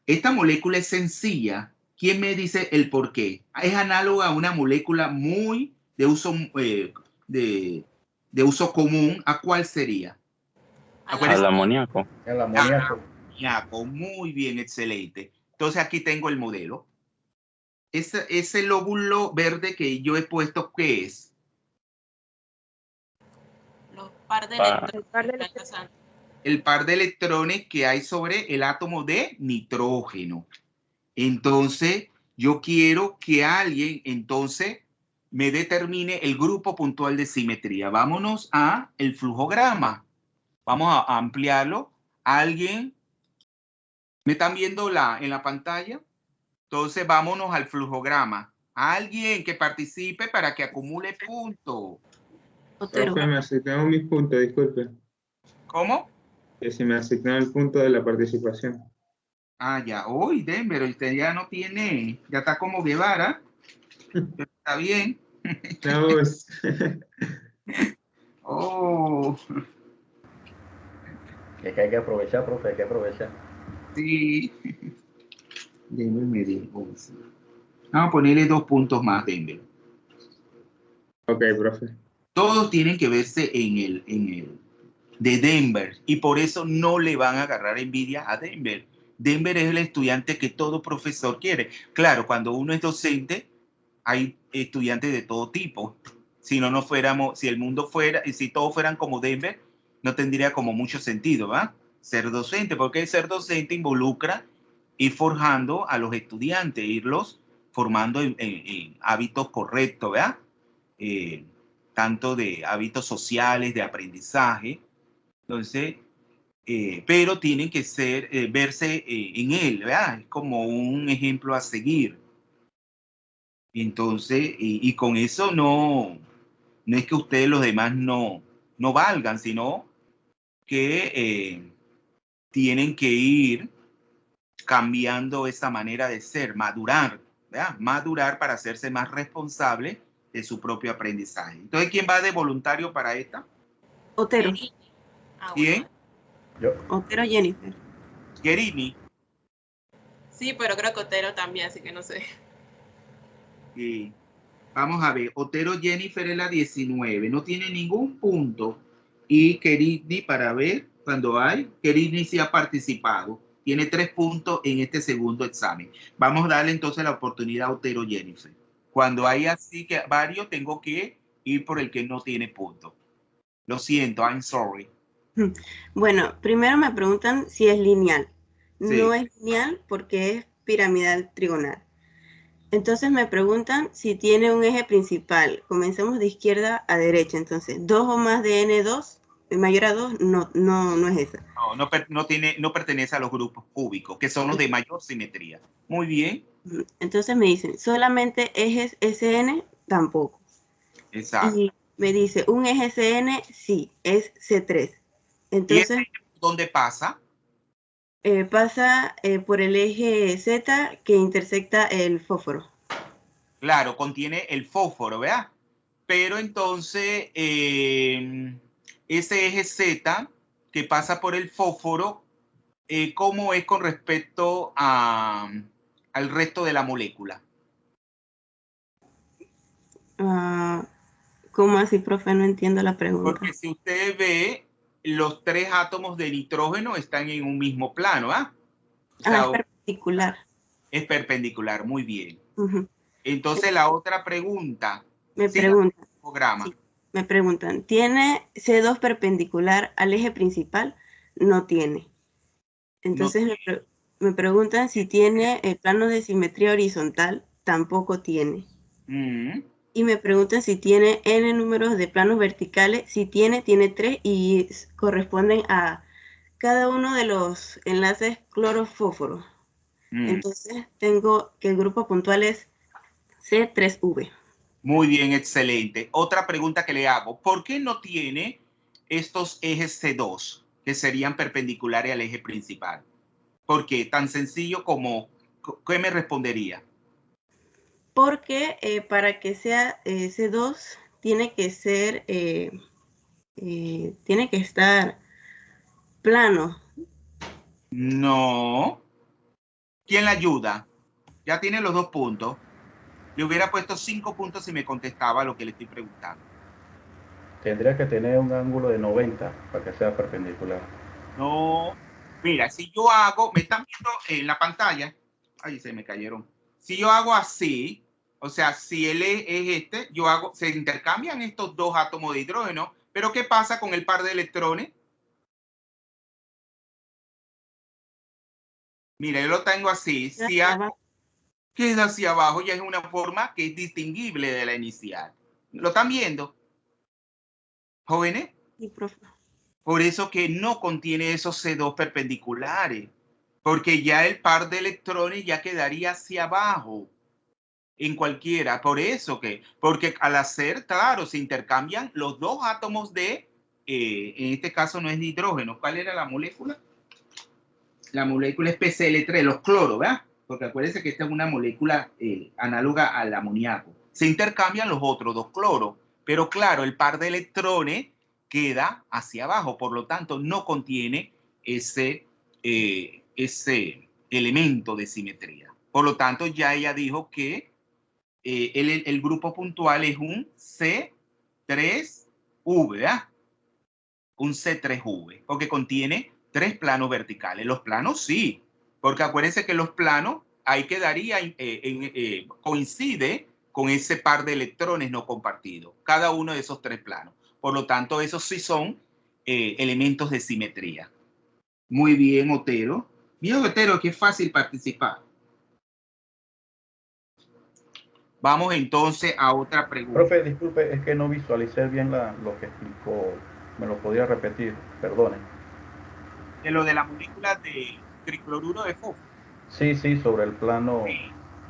Speaker 1: esta molécula es sencilla. ¿Quién me dice el por qué? Es análoga a una molécula muy de, de uso común. ¿A cuál sería?
Speaker 4: Al amoníaco.
Speaker 2: El amoníaco.
Speaker 1: Amoníaco. Muy bien, excelente. Entonces aquí tengo el modelo. Ese lóbulo verde que yo he puesto, ¿qué es?
Speaker 7: Los par de
Speaker 4: Pa-
Speaker 7: electrones.
Speaker 1: El par de electrones que hay sobre el átomo de nitrógeno. Entonces, yo quiero que alguien entonces me determine el grupo puntual de simetría. Vámonos a el flujograma. Vamos a ampliarlo. ¿Alguien me están viendo en la pantalla? Entonces, vámonos al flujograma. Alguien que participe para que acumule puntos.
Speaker 6: Profe, me asignaron mis puntos, disculpe.
Speaker 1: ¿Cómo?
Speaker 6: Que si me asignaron el punto de la participación.
Speaker 1: Ah, ya. Uy, Denver, usted ya no tiene, ya está como Guevara. Está bien.
Speaker 6: No,
Speaker 1: Oh,
Speaker 2: Es que hay que aprovechar, profe, hay que aprovechar.
Speaker 1: sí. Denver me dijo. Vamos a ponerle 2 puntos más, Denver.
Speaker 6: Ok, profe.
Speaker 1: Todos tienen que verse en el de Denver y por eso no le van a agarrar envidia a Denver. Denver es el estudiante que todo profesor quiere. Claro, cuando uno es docente, hay estudiantes de todo tipo. Si no fuéramos, si el mundo fuera, y si todos fueran como Denver, no tendría como mucho sentido, ¿va? Ser docente, porque ser docente involucra ir forjando a los estudiantes, irlos formando en hábitos correctos, ¿verdad? Tanto de hábitos sociales, de aprendizaje. Entonces, pero tienen que ser, verse en él, ¿verdad? Es como un ejemplo a seguir. Entonces, y con eso no es que ustedes los demás no valgan, sino que tienen que ir cambiando esa manera de ser, madurar, ¿verdad? Madurar para hacerse más responsable de su propio aprendizaje. Entonces, ¿quién va de voluntario para esta?
Speaker 8: Otero.
Speaker 7: Ah,
Speaker 1: ¿Quién?
Speaker 2: Yo.
Speaker 8: Otero Jennifer.
Speaker 1: Gerini.
Speaker 7: Sí, pero creo que Otero también, así que no sé.
Speaker 1: Sí. Vamos a ver, Otero Jennifer es la 19, no tiene ningún punto. Y Kerini, para ver, cuando hay, Kerini sí ha participado, tiene 3 puntos en este segundo examen. Vamos a darle entonces la oportunidad a Otero Jennifer. Cuando hay así que varios, tengo que ir por el que no tiene punto. Lo siento, I'm sorry.
Speaker 8: Bueno, primero me preguntan si es lineal.
Speaker 1: Sí.
Speaker 8: No es lineal porque es piramidal trigonal. Entonces me preguntan si tiene un eje principal. Comencemos de izquierda a derecha. Entonces, 2 o más de N2, mayor a 2, no es esa.
Speaker 1: No pertenece a los grupos cúbicos, que son los de mayor simetría. Muy bien.
Speaker 8: Entonces me dicen, solamente ejes SN, tampoco.
Speaker 1: Exacto.
Speaker 8: Y me dice, un eje SN, sí, es C3.
Speaker 1: ¿Y
Speaker 8: Entonces,
Speaker 1: dónde pasa?
Speaker 8: pasa por el eje Z que intersecta el fósforo.
Speaker 1: Claro, contiene el fósforo, ¿verdad? Pero entonces, ese eje Z que pasa por el fósforo, ¿cómo es con respecto al resto de la molécula?
Speaker 8: ¿Cómo así, profe? No entiendo la pregunta.
Speaker 1: Porque si usted ve, los 3 átomos de nitrógeno están en un mismo plano, ¿ah? O sea,
Speaker 8: es perpendicular.
Speaker 1: Es perpendicular, muy bien.
Speaker 8: Uh-huh.
Speaker 1: Entonces, la otra pregunta.
Speaker 8: Me preguntan, ¿tiene C2 perpendicular al eje principal? No tiene. Entonces
Speaker 1: No tiene.
Speaker 8: me preguntan si tiene el plano de simetría horizontal. Tampoco tiene. Y me preguntan si tiene n números de planos verticales. Si tiene 3 y corresponden a cada uno de los enlaces cloro-fósforo. Entonces tengo que el grupo puntual es C3V.
Speaker 1: Muy bien, excelente. Otra pregunta que le hago, ¿por qué no tiene estos ejes C2 que serían perpendiculares al eje principal? ¿Por qué? Tan sencillo como, ¿qué me respondería?
Speaker 8: Porque para que sea C2 tiene que ser, tiene que estar plano.
Speaker 1: No. ¿Quién la ayuda? Ya tiene los 2 puntos. Le hubiera puesto 5 puntos si me contestaba lo que le estoy preguntando.
Speaker 2: Tendría que tener un ángulo de 90 para que sea perpendicular.
Speaker 1: No. Mira, si yo hago, me están viendo en la pantalla. Ay, se me cayeron. Si yo hago así, o sea, si él es este, yo hago, se intercambian estos 2 átomos de hidrógeno, pero ¿qué pasa con el par de electrones? Mira, yo lo tengo así. Si queda hacia abajo, ya es una forma que es distinguible de la inicial. ¿Lo están viendo, jóvenes?
Speaker 8: Sí, profe.
Speaker 1: Por eso que no contiene esos C2 perpendiculares, porque ya el par de electrones ya quedaría hacia abajo en cualquiera. Por eso que, porque al hacer, claro, se intercambian los 2 átomos de, en este caso no es nitrógeno. ¿Cuál era la molécula? La molécula es PCl3, los cloros, ¿verdad? Porque acuérdense que esta es una molécula análoga al amoníaco. Se intercambian los otros 2 cloros, pero claro, el par de electrones queda hacia abajo, por lo tanto no contiene ese elemento de simetría. Por lo tanto, ya ella dijo que el grupo puntual es un C3V, ¿verdad? Un C3V, porque contiene 3 planos verticales. Los planos sí, porque acuérdense que los planos ahí quedaría, coincide con ese par de electrones no compartidos, cada uno de esos 3 planos. Por lo tanto, esos sí son elementos de simetría. Muy bien, Otero. Mira, Otero, que es fácil participar. Vamos entonces a otra pregunta.
Speaker 2: Profe, disculpe, es que no visualicé bien lo que explicó. ¿Me lo podría repetir? Perdone.
Speaker 1: De lo de la molécula de tricloruro de fósforo.
Speaker 2: Sí, sobre el plano.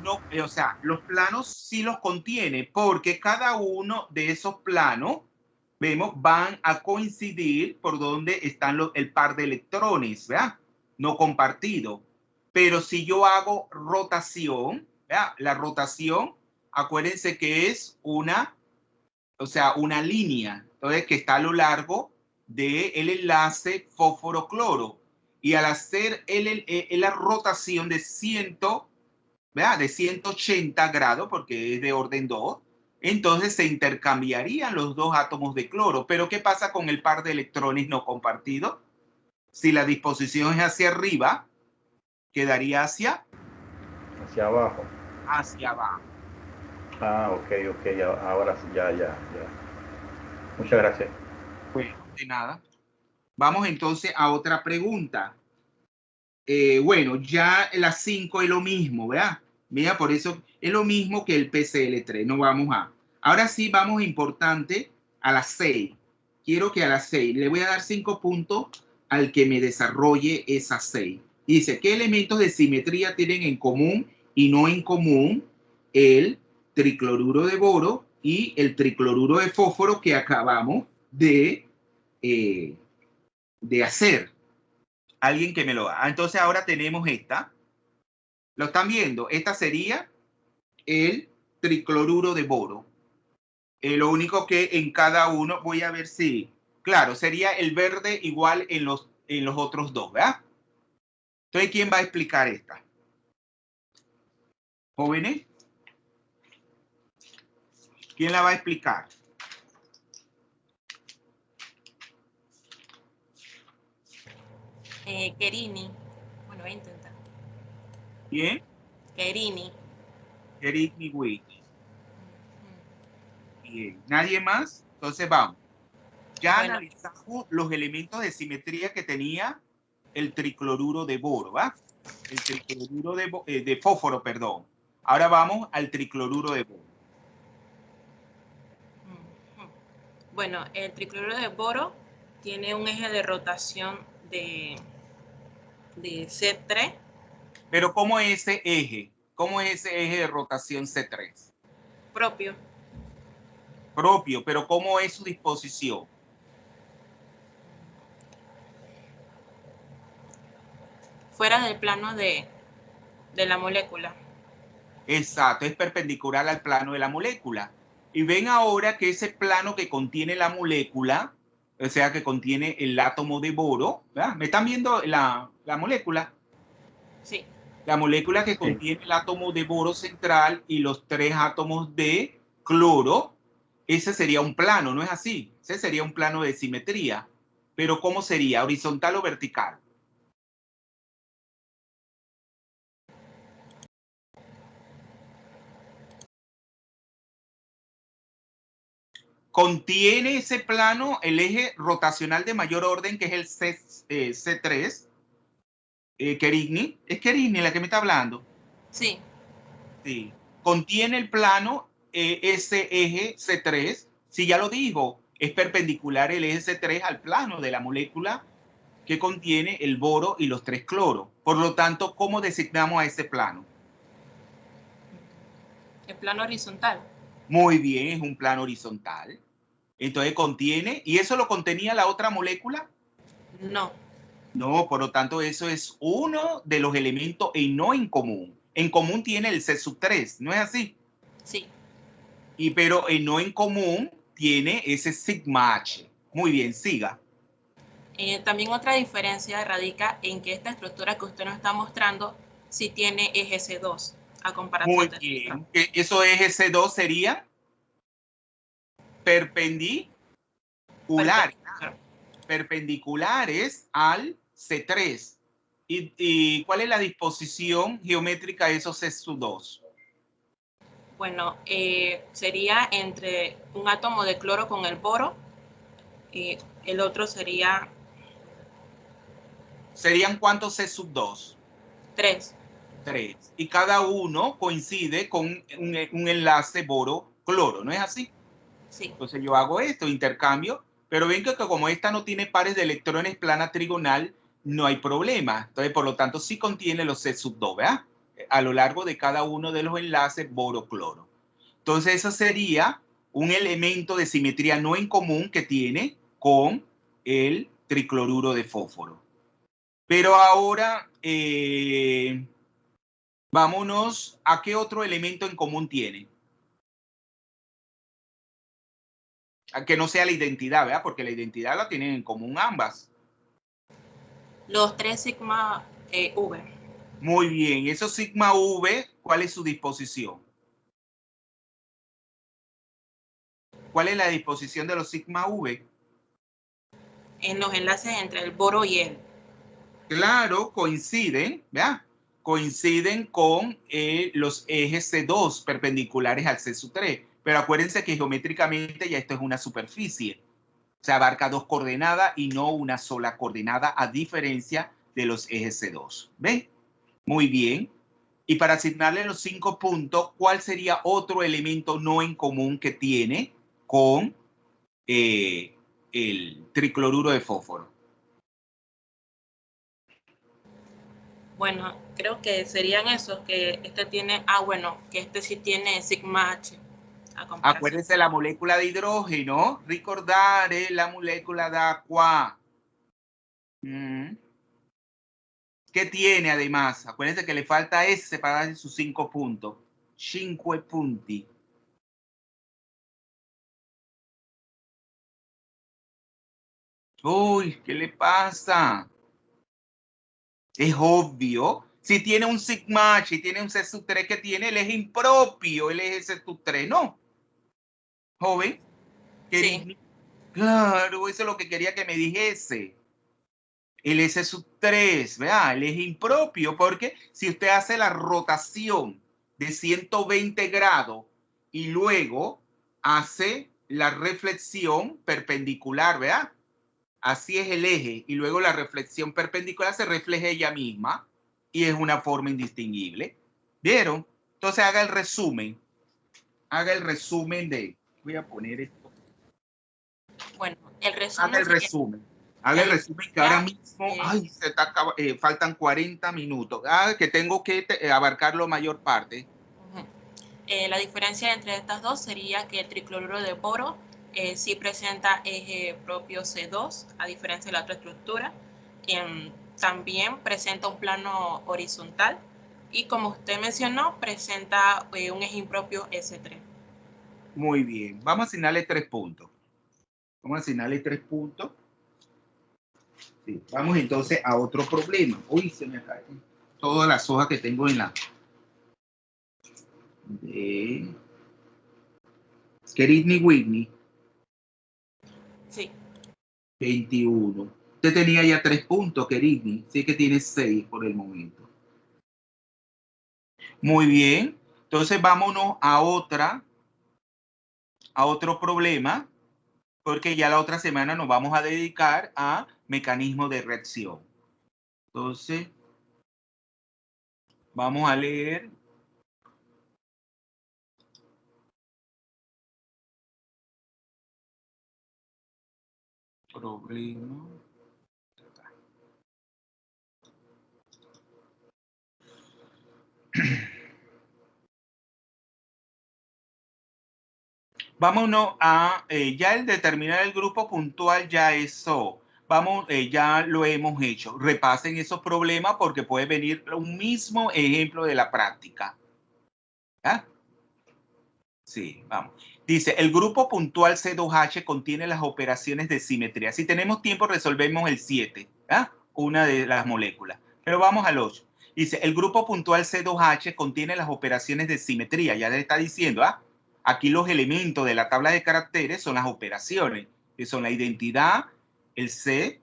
Speaker 1: No, o sea, los planos sí los contiene, porque cada uno de esos planos vemos, van a coincidir por donde están el par de electrones, ¿verdad? No compartido. Pero si yo hago rotación, ¿verdad? La rotación, acuérdense que es una línea, entonces, que está a lo largo del enlace fósforo-cloro. Y al hacer la rotación de 180 grados, porque es de orden 2, entonces se intercambiarían los dos átomos de cloro. Pero ¿qué pasa con el par de electrones no compartido? Si la disposición es hacia arriba, quedaría hacia
Speaker 2: abajo.
Speaker 1: Hacia abajo.
Speaker 2: Ah, ok, ahora sí, ya. Muchas gracias.
Speaker 1: Bueno, de nada. Vamos entonces a otra pregunta. Bueno, ya la 5 es lo mismo, ¿verdad? Mira, por eso es lo mismo que el PCl3. No vamos a. Ahora sí, vamos importante a la 6. Quiero que a la 6 le voy a dar 5 puntos al que me desarrolle esa 6. Dice, ¿qué elementos de simetría tienen en común y no en común el tricloruro de boro y el tricloruro de fósforo que acabamos de hacer? Alguien que me lo haga. Entonces ahora tenemos esta. ¿Lo están viendo? Esta sería el tricloruro de boro. Lo único que en cada uno, voy a ver si, claro, sería el verde igual en los otros dos, ¿verdad? Entonces, ¿quién va a explicar esta? ¿Jóvenes? ¿Quién la va a explicar?
Speaker 7: Kerini. Bueno, voy a intentar.
Speaker 1: ¿Quién?
Speaker 7: Kerini.
Speaker 1: Kerini Wiki. Bien. ¿Nadie más? Entonces vamos. Ya analizamos los elementos de simetría que tenía el tricloruro de boro, ¿va? El tricloruro de fósforo, perdón. Ahora vamos al tricloruro de boro.
Speaker 7: Bueno, el tricloruro de boro tiene un eje de rotación de C3.
Speaker 1: Pero ¿cómo es ese eje? ¿Cómo es ese eje de rotación C3?
Speaker 7: Propio.
Speaker 1: Propio, pero ¿cómo es su disposición?
Speaker 7: Fuera del plano de la molécula.
Speaker 1: Exacto, es perpendicular al plano de la molécula. Y ven ahora que ese plano que contiene la molécula, o sea, que contiene el átomo de boro, ¿verdad? ¿Me están viendo la molécula?
Speaker 7: Sí.
Speaker 1: La molécula que contiene el átomo de boro central y los 3 átomos de cloro, ese sería un plano, ¿no es así? Ese sería un plano de simetría. Pero ¿cómo sería? ¿Horizontal o vertical? Contiene ese plano el eje rotacional de mayor orden, que es el C3. Kerini. ¿Es Kerini la que me está hablando?
Speaker 7: Sí.
Speaker 1: Sí. Contiene el plano ese eje C3. Si ya lo digo, es perpendicular el eje C3 al plano de la molécula que contiene el boro y los 3 cloros. Por lo tanto, ¿cómo designamos a ese plano?
Speaker 7: El plano horizontal.
Speaker 1: Muy bien, es un plano horizontal. Entonces contiene, ¿y eso lo contenía la otra molécula?
Speaker 7: No.
Speaker 1: No, por lo tanto, eso es uno de los elementos y no en común. En común tiene el C3, ¿no es así?
Speaker 7: Sí.
Speaker 1: Pero en no en común tiene ese sigma H. Muy bien, siga.
Speaker 7: También otra diferencia radica en que esta estructura que usted nos está mostrando sí tiene eje C2 a comparación
Speaker 1: Muy
Speaker 7: de
Speaker 1: bien. Eso eje C2 sería perpendiculares al C3. ¿Y cuál es la disposición geométrica de esos C2?
Speaker 7: Bueno, sería entre un átomo de cloro con el boro. El otro sería...
Speaker 1: ¿Serían cuántos C2?
Speaker 7: 3.
Speaker 1: 3. Y cada uno coincide con un enlace boro-cloro, ¿no es así?
Speaker 7: Sí.
Speaker 1: Entonces yo hago esto, intercambio, pero ven que como esta no tiene pares de electrones plana trigonal, no hay problema. Entonces, por lo tanto, sí contiene los C2, ¿verdad? A lo largo de cada uno de los enlaces boro-cloro. Entonces, eso sería un elemento de simetría no en común que tiene con el tricloruro de fósforo. Pero ahora vámonos a qué otro elemento en común tiene. A que no sea la identidad, ¿verdad? Porque la identidad la tienen en común ambas.
Speaker 7: Los 3 sigma V.
Speaker 1: Muy bien. Esos sigma V, ¿cuál es su disposición? ¿Cuál es la disposición de los sigma V?
Speaker 7: En los enlaces entre el boro y él.
Speaker 1: Claro, coinciden, ¿verdad? Coinciden con los ejes C2 perpendiculares al C3. Pero acuérdense que geométricamente ya esto es una superficie. Se abarca 2 coordenadas y no una sola coordenada, a diferencia de los ejes C2. ¿Ven? Muy bien. Y para asignarle los 5 puntos, ¿cuál sería otro elemento no en común que tiene con el tricloruro de fósforo?
Speaker 7: Bueno, creo que serían esos, que este tiene, bueno, que este sí tiene sigma H.
Speaker 1: Acuérdense la molécula de hidrógeno, recordar la molécula de agua. ¿Qué tiene además? Acuérdense que le falta S para darle sus 5 puntos. 5 punti. Uy, ¿qué le pasa? Es obvio. Si tiene un sigma H y tiene un C3 que tiene, él es impropio, el eje C3, ¿no? Joven.
Speaker 7: Sí.
Speaker 1: Claro, eso es lo que quería que me dijese. El S3, ¿verdad? El eje impropio, porque si usted hace la rotación de 120 grados y luego hace la reflexión perpendicular, ¿verdad? Así es el eje, y luego la reflexión perpendicular se refleja ella misma y es una forma indistinguible. ¿Vieron? Entonces haga el resumen. Haga el resumen de... Voy a poner esto.
Speaker 7: Bueno, el resumen...
Speaker 1: Haga el resumen. Haga el resumen que ahora mismo... Ay, faltan 40 minutos. Que tengo que abarcar la mayor parte.
Speaker 7: La diferencia entre estas dos sería que el tricloruro de boro sí presenta eje propio C2, a diferencia de la otra estructura. También presenta un plano horizontal y, como usted mencionó, presenta un eje impropio S3.
Speaker 1: Muy bien. Vamos a asignarle 3 puntos. Vamos a asignarle 3 puntos. Sí. Vamos entonces a otro problema. Uy, se me caen todas las hojas que tengo en la... Keritni Whitney.
Speaker 7: Sí.
Speaker 1: 21. Usted tenía ya 3 puntos, Keritni. Sí que tiene 6 por el momento. Muy bien. Entonces vámonos a otro problema, porque ya la otra semana nos vamos a dedicar a mecanismos de reacción. Entonces, vamos a leer. Problema. Vámonos a, ya el determinar el grupo puntual, ya eso, vamos, ya lo hemos hecho. Repasen esos problemas porque puede venir un mismo ejemplo de la práctica. ¿Ah? Sí, vamos. Dice, el grupo puntual C2H contiene las operaciones de simetría. Si tenemos tiempo, resolvemos el 7, ¿ah? Una de las moléculas. Pero vamos al 8. Dice, el grupo puntual C2H contiene las operaciones de simetría. Ya le está diciendo, ¿ah? Aquí los elementos de la tabla de caracteres son las operaciones, que son la identidad, el C,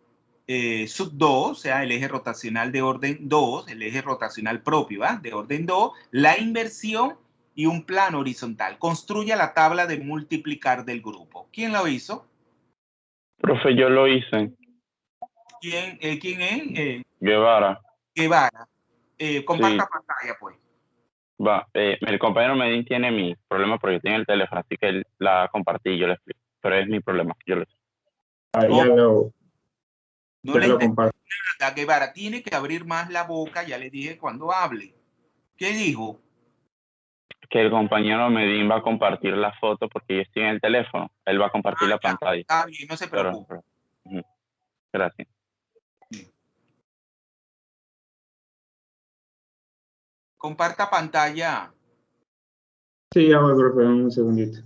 Speaker 1: sub 2, o sea, el eje rotacional de orden 2, el eje rotacional propio, ¿ah? De orden 2, la inversión y un plano horizontal. Construya la tabla de multiplicar del grupo. ¿Quién lo hizo?
Speaker 4: Profe, yo lo hice.
Speaker 1: ¿Quién es?
Speaker 4: Guevara.
Speaker 1: Guevara. Comparta
Speaker 4: Sí.
Speaker 1: pantalla, pues.
Speaker 4: Va, el compañero Medin tiene mi problema porque tiene el teléfono, así que él la compartí y yo le explico. Pero es mi problema, yo lo sé.
Speaker 6: Ya lo
Speaker 1: comparto. Guevara tiene que abrir más la boca, ya le dije cuando hable. ¿Qué dijo?
Speaker 4: Que el compañero Medín va a compartir la foto porque yo estoy en el teléfono. Él va a compartir la pantalla.
Speaker 1: Está bien, no se preocupe.
Speaker 4: Gracias.
Speaker 1: Comparta pantalla.
Speaker 6: Sí, ya voy, profe, un segundito.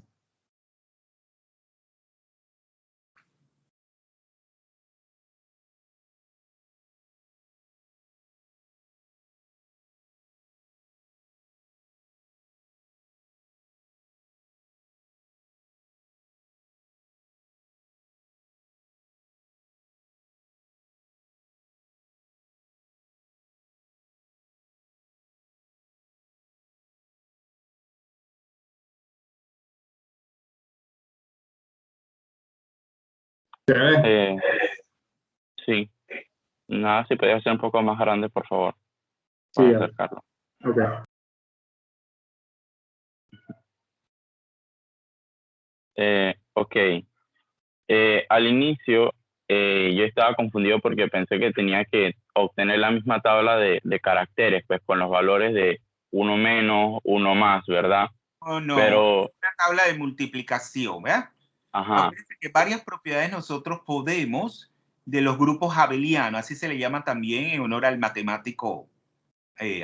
Speaker 6: ¿Se ve?
Speaker 4: Sí. Nada, si podía ser un poco más grande, por favor.
Speaker 6: Sí,
Speaker 4: Para
Speaker 6: ya.
Speaker 4: acercarlo.
Speaker 6: Ok.
Speaker 4: Ok. Al inicio, yo estaba confundido porque pensé que tenía que obtener la misma tabla de caracteres, pues con los valores de 1 menos, 1 más, ¿verdad?
Speaker 1: Oh, no,
Speaker 4: Pero,
Speaker 1: es una tabla de multiplicación, ¿verdad?
Speaker 4: ajá,
Speaker 1: Acuérdense que varias propiedades nosotros podemos de los grupos abelianos, así se le llama también en honor al matemático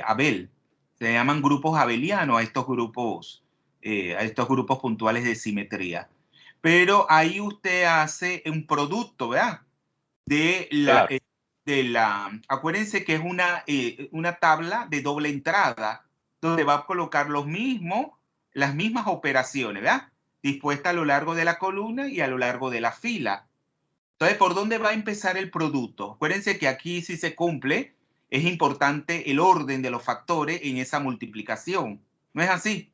Speaker 1: Abel. Se llaman grupos abelianos a estos grupos puntuales de simetría. Pero ahí usted hace un producto, ¿verdad?
Speaker 4: claro,
Speaker 1: Acuérdense que es una tabla de doble entrada, donde va a colocar las mismas operaciones, ¿verdad? Dispuestas a lo largo de la columna y a lo largo de la fila. Entonces, ¿por dónde va a empezar el producto? Acuérdense que aquí si se cumple, es importante el orden de los factores en esa multiplicación. ¿No es así?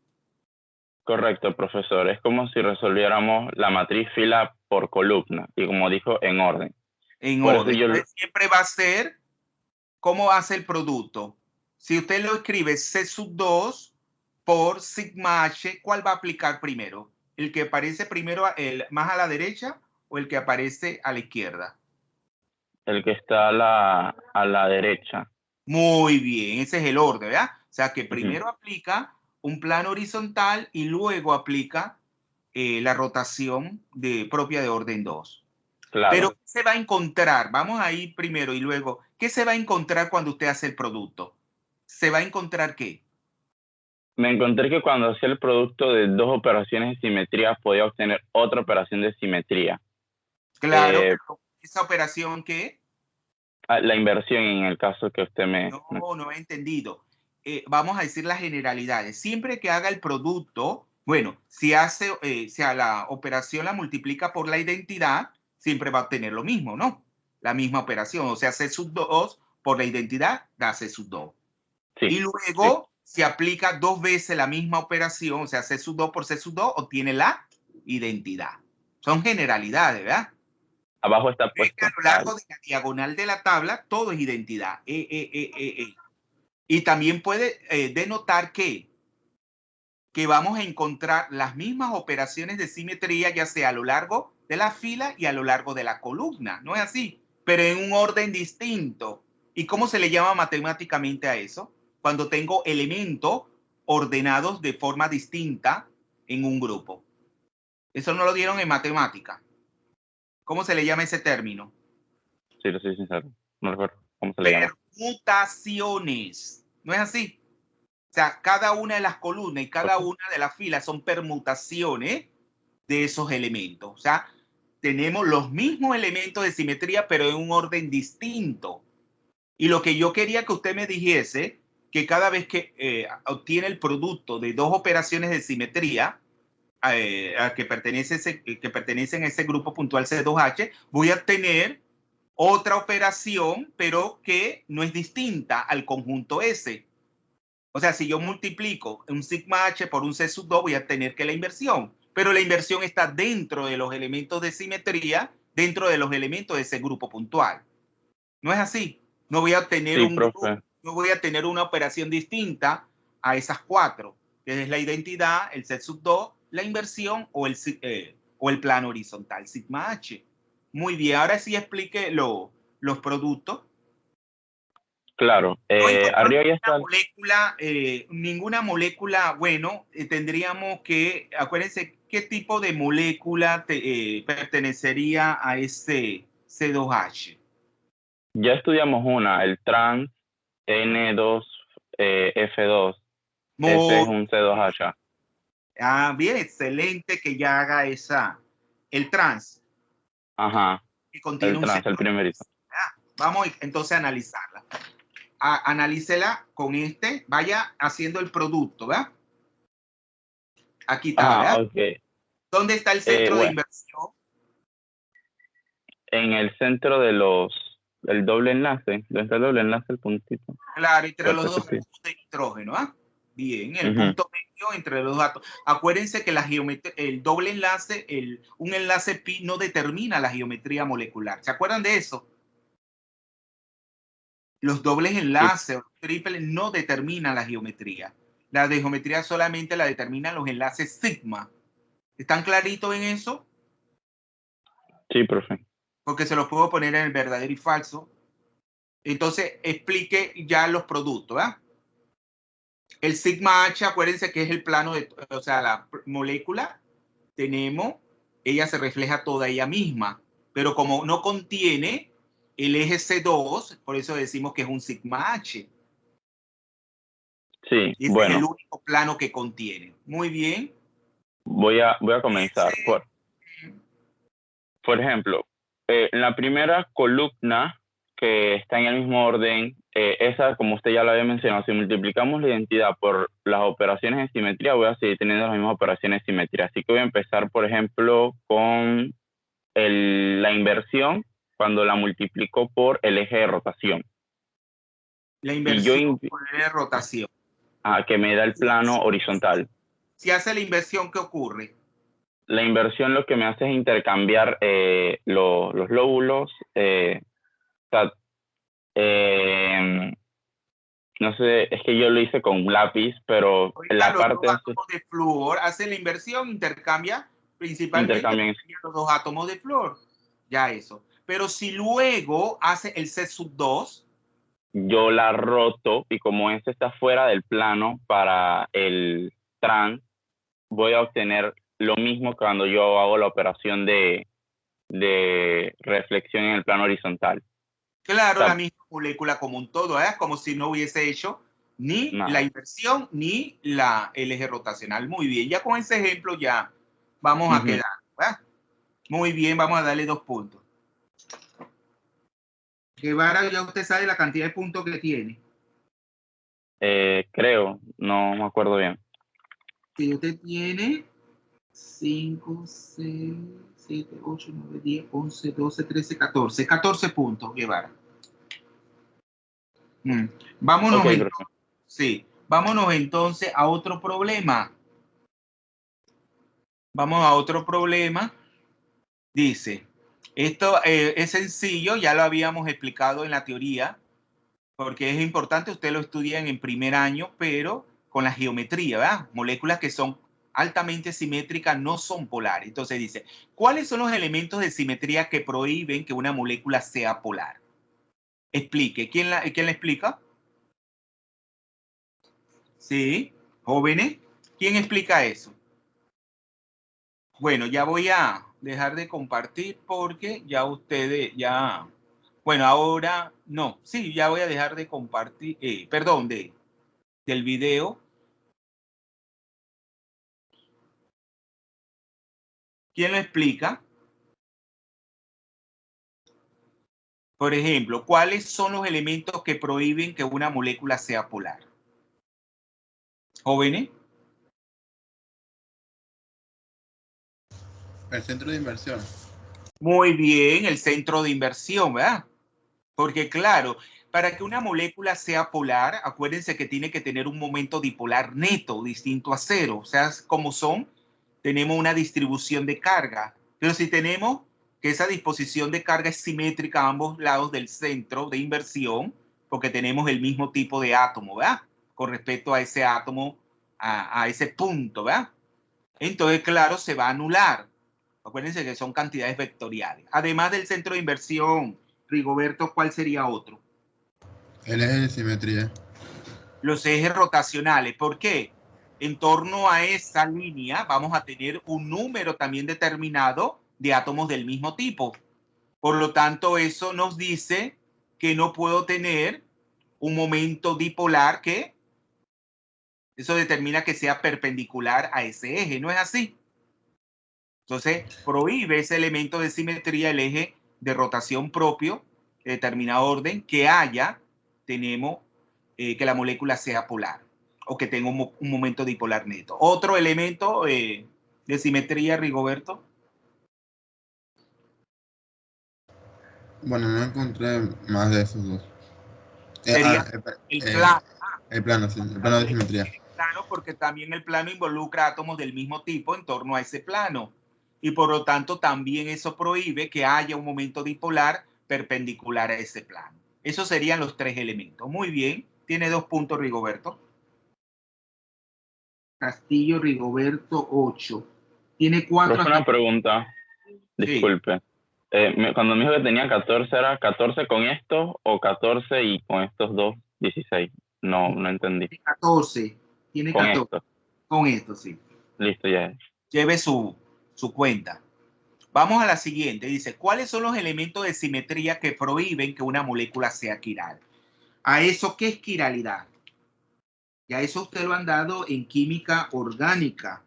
Speaker 4: correcto, profesor. Es como si resolviéramos la matriz fila por columna y como dijo, en orden.
Speaker 1: En
Speaker 4: Por eso
Speaker 1: orden.
Speaker 4: yo,
Speaker 1: Entonces, siempre va a ser, ¿cómo hace el producto? Si usted lo escribe C sub 2 por sigma H, ¿cuál va a aplicar primero? ¿El que aparece primero más a la derecha o el que aparece a la izquierda?
Speaker 4: el que está a la derecha.
Speaker 1: Muy bien, ese es el orden, ¿verdad? O sea que
Speaker 4: Ujú.
Speaker 1: primero aplica un plano horizontal y luego aplica la rotación propia de orden 2.
Speaker 4: Claro.
Speaker 1: Pero, ¿qué se va a encontrar? Vamos a ir primero y luego, ¿qué se va a encontrar cuando usted hace el producto? ¿Se va a encontrar qué?
Speaker 4: Me encontré que cuando hacía el producto de dos operaciones de simetría podía obtener otra operación de simetría.
Speaker 1: Claro, pero ¿esa operación qué?
Speaker 4: La inversión en el caso que usted
Speaker 1: No he entendido. Vamos a decir las generalidades. Siempre que haga el producto, bueno, si a la operación la multiplica por la identidad, siempre va a obtener lo mismo, ¿no? La misma operación. O sea, C sub 2 por la identidad da C sub 2.
Speaker 4: Sí,
Speaker 1: y luego, si aplica dos veces la misma operación, o sea, C sub 2 por C sub 2, obtiene la identidad. Son generalidades, ¿verdad?
Speaker 4: Abajo está puesto.
Speaker 1: A lo largo de la diagonal de la tabla, todo es identidad. Y también puede denotar que vamos a encontrar las mismas operaciones de simetría, ya sea a lo largo de la fila y a lo largo de la columna. ¿No es así? Pero en un orden distinto. ¿Y cómo se le llama matemáticamente a eso? Cuando tengo elementos ordenados de forma distinta en un grupo. Eso no lo dieron en matemática. ¿Cómo se le llama ese término?
Speaker 4: Sí, lo soy sincero. No recuerdo cómo se le llama.
Speaker 1: Permutaciones. ¿No es así? O sea, cada una de las columnas y cada una de las filas son permutaciones de esos elementos. O sea, tenemos los mismos elementos de simetría, pero en un orden distinto. Y lo que yo quería que usted me dijese, que cada vez que obtiene el producto de dos operaciones de simetría, que pertenecen a ese grupo puntual C2H, voy a tener otra operación, pero que no es distinta al conjunto S. O sea, si yo multiplico un sigma H por un C sub 2, voy a tener que la inversión. Pero la inversión está dentro de los elementos de simetría, dentro de los elementos de ese grupo puntual. ¿No es así? No voy a tener no voy a tener una operación distinta a esas cuatro, que es la identidad, el C sub 2, la inversión o el plano horizontal, sigma H. Muy bien, ahora sí explique los productos.
Speaker 4: Claro,
Speaker 1: No
Speaker 4: arriba ya está.
Speaker 1: Ninguna molécula, bueno, tendríamos que, acuérdense, ¿qué tipo de molécula pertenecería a ese C2H?
Speaker 4: Ya estudiamos una, el trans N2F2. Ese es un C2H.
Speaker 1: Bien, excelente que ya haga el trans.
Speaker 4: Ajá,
Speaker 1: Que contiene
Speaker 4: el trans, el primerito.
Speaker 1: Vamos entonces a analizarla. Analícela con vaya haciendo el producto, ¿verdad? Aquí está, ¿verdad?
Speaker 4: Okay.
Speaker 1: ¿Dónde está el centro de inversión?
Speaker 4: En el centro de el doble enlace. ¿Dónde está el doble enlace? El puntito.
Speaker 1: Claro, entre los dos átomos de nitrógeno, ¿ah? Bien, el punto medio entre los dos átomos. Acuérdense que la geometría, el doble enlace, un enlace pi no determina la geometría molecular. ¿Se acuerdan de eso? Los dobles enlaces o triples no determinan la geometría. La de geometría solamente la determinan los enlaces sigma. ¿Están claritos en eso?
Speaker 4: Sí, profe.
Speaker 1: Porque se los puedo poner en el verdadero y falso. Entonces, explique ya los productos, ¿verdad? El sigma H, acuérdense que es el plano o sea, la molécula, ella se refleja toda ella misma, pero como no contiene el eje C2, por eso decimos que es un sigma H.
Speaker 4: Sí,
Speaker 1: y ese es el único plano que contiene. Muy bien.
Speaker 4: Voy a comenzar. Por ejemplo, la primera columna que está en el mismo orden, esa, como usted ya lo había mencionado, si multiplicamos la identidad por las operaciones de simetría, voy a seguir teniendo las mismas operaciones de simetría. Así que voy a empezar, por ejemplo, con la inversión cuando la multiplico por el eje de rotación.
Speaker 1: La inversión por el eje de rotación.
Speaker 4: Que me da el plano horizontal.
Speaker 1: Si hace la inversión, ¿qué ocurre?
Speaker 4: La inversión lo que me hace es intercambiar los lóbulos. No sé, es que yo lo hice con un lápiz, pero la parte
Speaker 1: los átomos de flúor hace la inversión, intercambia principalmente los dos átomos de flúor. Ya eso. Pero si luego hace el C2,
Speaker 4: yo la roto y como este está fuera del plano para el trans, voy a obtener lo mismo cuando yo hago la operación de reflexión en el plano horizontal.
Speaker 1: Claro, la misma molécula como un todo, ¿eh? Como si no hubiese hecho ni la inversión ni el eje rotacional. Muy bien, ya con ese ejemplo ya vamos a quedar, ¿verdad? Muy bien, vamos a darle 2 puntos. Guevara, ya usted sabe la cantidad de puntos que tiene.
Speaker 4: Creo, no me acuerdo bien.
Speaker 1: Si usted tiene 5, 6, 7, 8, 9, 10, 11, 12, 13, 14. 14 puntos, Guevara. Vámonos, vámonos entonces a otro problema. Vamos a otro problema. Dice, esto es sencillo, ya lo habíamos explicado en la teoría, porque es importante, usted lo estudian en primer año, pero con la geometría, ¿verdad? Moléculas que son altamente simétricas no son polares. Entonces dice, ¿cuáles son los elementos de simetría que prohíben que una molécula sea polar? Explique. ¿Quién le explica? Sí, jóvenes. ¿Quién explica eso? Bueno, ya voy a dejar de compartir porque ya ustedes, bueno, ahora no, sí, ya voy a dejar de compartir, perdón, del video. ¿Quién lo explica? Por ejemplo, ¿cuáles son los elementos que prohíben que una molécula sea polar? ¿Jóvenes?
Speaker 3: El centro de inversión.
Speaker 1: Muy bien, el centro de inversión, ¿verdad? Porque claro, para que una molécula sea polar, acuérdense que tiene que tener un momento dipolar neto, distinto a cero. O sea, como tenemos una distribución de carga. Pero si tenemos que esa disposición de carga es simétrica a ambos lados del centro de inversión, porque tenemos el mismo tipo de átomo, ¿verdad? Con respecto a ese átomo, a ese punto, ¿verdad? Entonces, claro, se va a anular. Acuérdense que son cantidades vectoriales. Además del centro de inversión, Rigoberto, ¿cuál sería otro?
Speaker 3: El eje de simetría.
Speaker 1: Los ejes rotacionales. ¿Por qué? En torno a esa línea vamos a tener un número también determinado de átomos del mismo tipo. Por lo tanto, eso nos dice que no puedo tener un momento dipolar que eso determina que sea perpendicular a ese eje. ¿No es así? Entonces, prohíbe ese elemento de simetría, el eje de rotación propio, de determinado orden, que tenemos que la molécula sea polar o que tenga un momento dipolar neto. Otro elemento de simetría, Rigoberto.
Speaker 3: Bueno, no encontré más de esos dos.
Speaker 1: Sería el plano.
Speaker 3: El plano, sí, el plano de simetría.
Speaker 1: El plano, porque también el plano involucra átomos del mismo tipo en torno a ese plano. Y por lo tanto también eso prohíbe que haya un momento dipolar perpendicular a ese plano. Esos serían los tres elementos. Muy bien. Tiene 2 puntos, Rigoberto. Castillo, Rigoberto, 8. Tiene 4.
Speaker 4: Profe, una pregunta. Disculpe. Cuando me dijo que tenía 14, ¿era 14 con esto o 14 y con estos dos, 16? No entendí.
Speaker 1: 14. Tiene 14.
Speaker 4: Esto.
Speaker 1: Con esto, sí.
Speaker 4: Listo, ya.
Speaker 1: Lleve su cuenta. Vamos a la siguiente. Dice, ¿cuáles son los elementos de simetría que prohíben que una molécula sea quiral? ¿A eso qué es quiralidad? Ya eso usted lo han dado en química orgánica.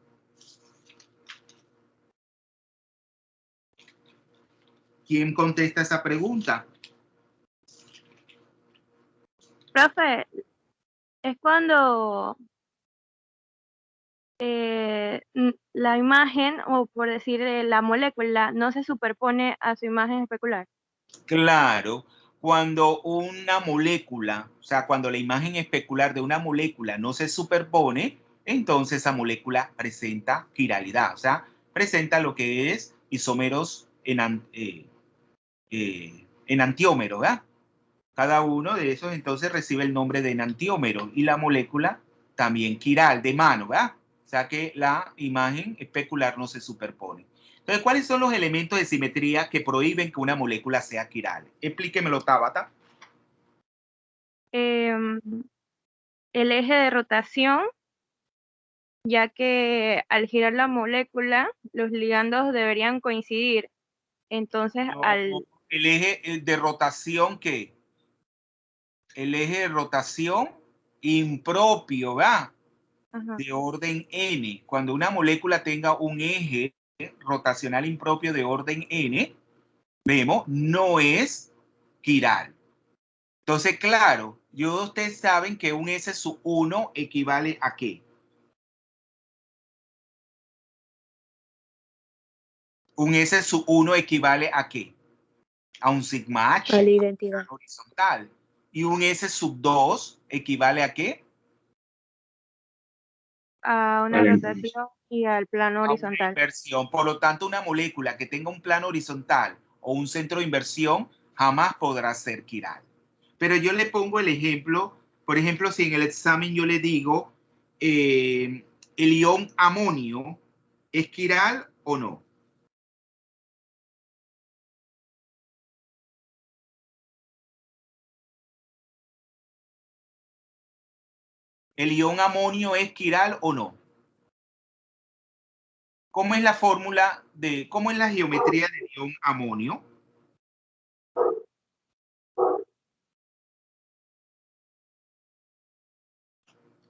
Speaker 1: ¿Quién contesta esa pregunta?
Speaker 5: Profe, es cuando la imagen, o por decir la molécula, no se superpone a su imagen especular.
Speaker 1: Claro, cuando una molécula, o sea, cuando la imagen especular de una molécula no se superpone, entonces esa molécula presenta quiralidad, o sea, presenta lo que es isómeros en antiómero, ¿verdad? Cada uno de esos entonces recibe el nombre de enantiómero y la molécula también quiral, de mano, ¿verdad? O sea que la imagen especular no se superpone. Entonces, ¿cuáles son los elementos de simetría que prohíben que una molécula sea quiral? Explíquemelo, Tabata.
Speaker 5: El eje de rotación, ya que al girar la molécula, los ligandos deberían coincidir. Entonces,
Speaker 1: No, el eje de rotación, ¿qué? El eje de rotación impropio, ¿verdad?
Speaker 5: Ajá.
Speaker 1: De orden n. Cuando una molécula tenga un eje rotacional impropio de orden n, vemos, no es quiral. Entonces, claro, ustedes saben que un S sub 1 equivale a ¿qué? Un S sub 1 equivale a ¿qué? A un sigma H.
Speaker 5: A la identidad.
Speaker 1: Horizontal. Y un S sub 2 equivale a ¿qué?
Speaker 5: A una rotación y al plano horizontal.
Speaker 1: Una inversión. Por lo tanto, una molécula que tenga un plano horizontal o un centro de inversión jamás podrá ser quiral. Pero yo le pongo el ejemplo, por ejemplo, si en el examen yo le digo el ion amonio, ¿es quiral o no? ¿El ion amonio es quiral o no? ¿Cómo es la fórmula cómo es la geometría del ion amonio?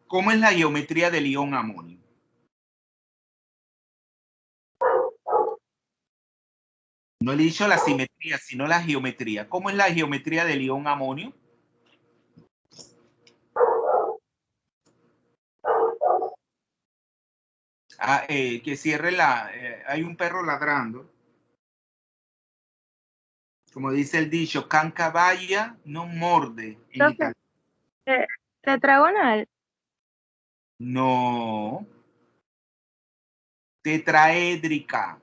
Speaker 1: ¿Cómo es la geometría del ion amonio? No le he dicho la simetría, sino la geometría. ¿Cómo es la geometría del ion amonio? Que cierre hay un perro ladrando. Como dice el dicho, canca vaya, no morde.
Speaker 5: Tetragonal.
Speaker 1: No. Tetraédrica.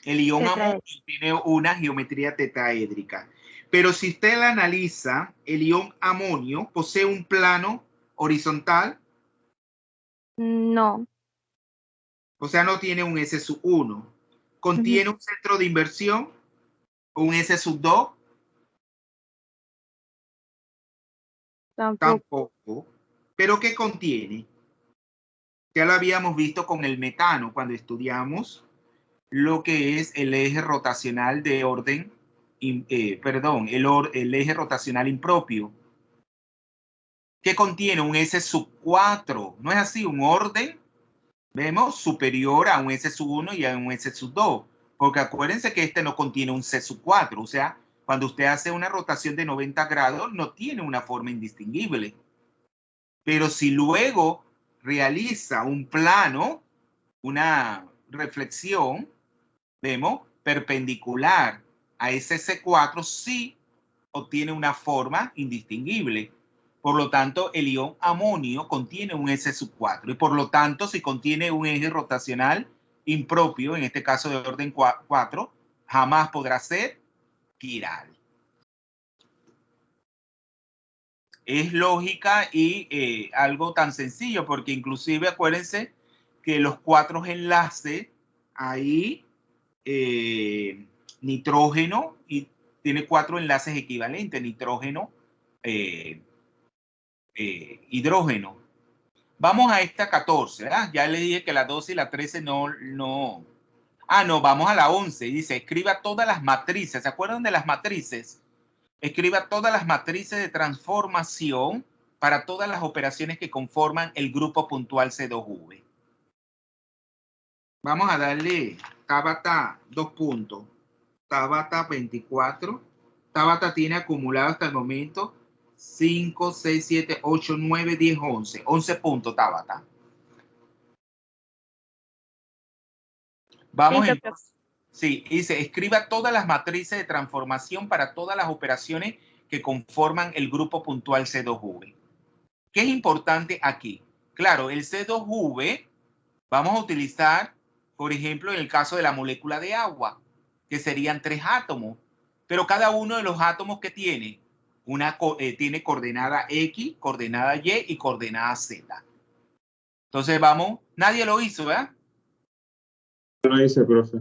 Speaker 1: El ion amonio tiene una geometría tetraédrica. Pero si usted la analiza, el ion amonio posee un plano horizontal.
Speaker 5: No.
Speaker 1: O sea, no tiene un S sub 1. ¿Contiene un centro de inversión? ¿Un S sub 2? Tampoco. ¿Pero qué contiene? Ya lo habíamos visto con el metano cuando estudiamos lo que es el eje rotacional de orden, el eje rotacional impropio. ¿Qué contiene? Un S sub 4. ¿No es así? Un orden, vemos, superior a un S sub 1 y a un S sub 2. Porque acuérdense que este no contiene un C sub 4. O sea, cuando usted hace una rotación de 90 grados, no tiene una forma indistinguible. Pero si luego realiza un plano, una reflexión, vemos, perpendicular a ese C4, sí obtiene una forma indistinguible. Por lo tanto, el ion amonio contiene un S sub 4 y por lo tanto, si contiene un eje rotacional impropio, en este caso de orden 4, jamás podrá ser quiral. Es lógica y algo tan sencillo, porque inclusive acuérdense que los 4 enlaces ahí, nitrógeno, y tiene 4 enlaces equivalentes, nitrógeno, hidrógeno. Vamos a esta 14, ¿verdad? Ya le dije que la 12 y la 13 no. Ah, no, vamos a la 11. Dice, escriba todas las matrices. ¿Se acuerdan de las matrices? Escriba todas las matrices de transformación para todas las operaciones que conforman el grupo puntual C2V. Vamos a darle Tabata 2 puntos. Tabata 24. Tabata tiene acumulado hasta el momento 5, 6, 7, 8, 9, 10, 11. 11 puntos, Tabata. Vamos entonces. Sí, dice, escriba todas las matrices de transformación para todas las operaciones que conforman el grupo puntual C2V. ¿Qué es importante aquí? Claro, el C2V vamos a utilizar, por ejemplo, en el caso de la molécula de agua, que serían 3 átomos, pero cada uno de los átomos que tiene, tiene coordenada X, coordenada Y y coordenada Z. Entonces vamos, nadie lo hizo, ¿verdad?
Speaker 6: No lo hice, profe.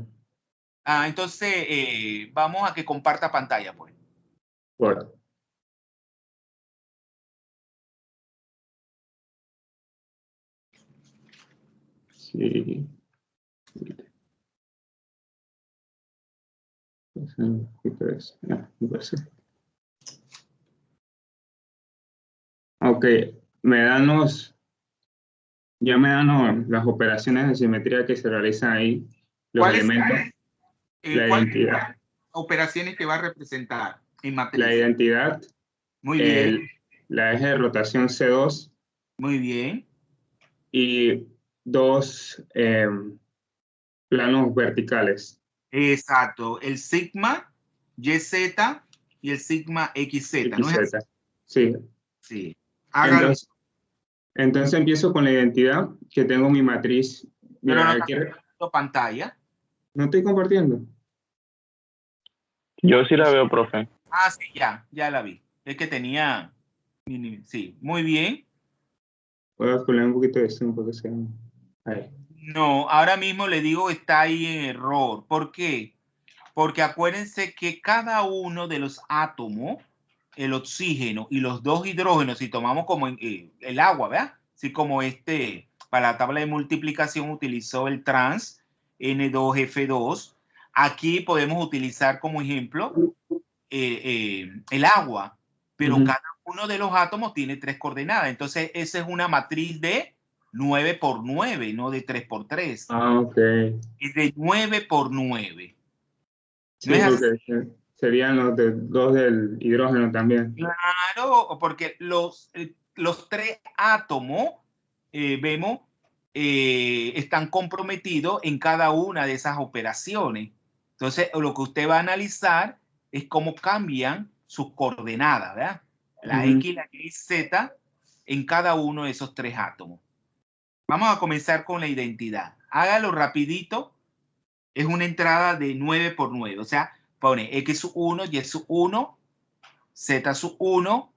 Speaker 1: Entonces vamos a que comparta pantalla, pues.
Speaker 6: Bueno. Sí. Ok, ya me dan las operaciones de simetría que se realizan ahí, los elementos, la identidad.
Speaker 1: Operaciones que va a representar en matriz.
Speaker 6: La identidad.
Speaker 1: Muy bien.
Speaker 6: La eje de rotación C2.
Speaker 1: Muy bien.
Speaker 6: Y 2 planos verticales.
Speaker 1: Exacto, el sigma YZ y el sigma XZ, ¿no es así?
Speaker 6: Sí.
Speaker 1: Sí.
Speaker 6: Entonces empiezo con la identidad, que tengo mi matriz.
Speaker 1: Pero no está compartiendo pantalla.
Speaker 6: ¿No estoy compartiendo?
Speaker 4: Yo sí la veo, profe.
Speaker 1: Ah, sí, ya la vi. Es que tenía... Sí, muy bien.
Speaker 6: Voy a poner un poquito de zoom porque sea... Ahí.
Speaker 1: No, ahora mismo le digo está ahí en error. ¿Por qué? Porque acuérdense que cada uno de los átomos, el oxígeno y los 2 hidrógenos, si tomamos como el agua, ¿verdad? Así como para la tabla de multiplicación utilizó el trans N2F2. Aquí podemos utilizar como ejemplo el agua, pero cada uno de los átomos tiene 3 coordenadas. Entonces, esa es una matriz de 9 por 9, no de 3 por 3.
Speaker 6: Ah, ok.
Speaker 1: Es de 9 por 9.
Speaker 6: Sí, ¿no porque serían los 2 del hidrógeno también.
Speaker 1: Claro, porque los 3 átomos, vemos, están comprometidos en cada una de esas operaciones. Entonces, lo que usted va a analizar es cómo cambian sus coordenadas, ¿verdad? La X, la Y, Z en cada uno de esos 3 átomos. Vamos a comenzar con la identidad. Hágalo rapidito. Es una entrada de 9 por 9. O sea, pone X sub 1, Y sub 1, Z sub 1,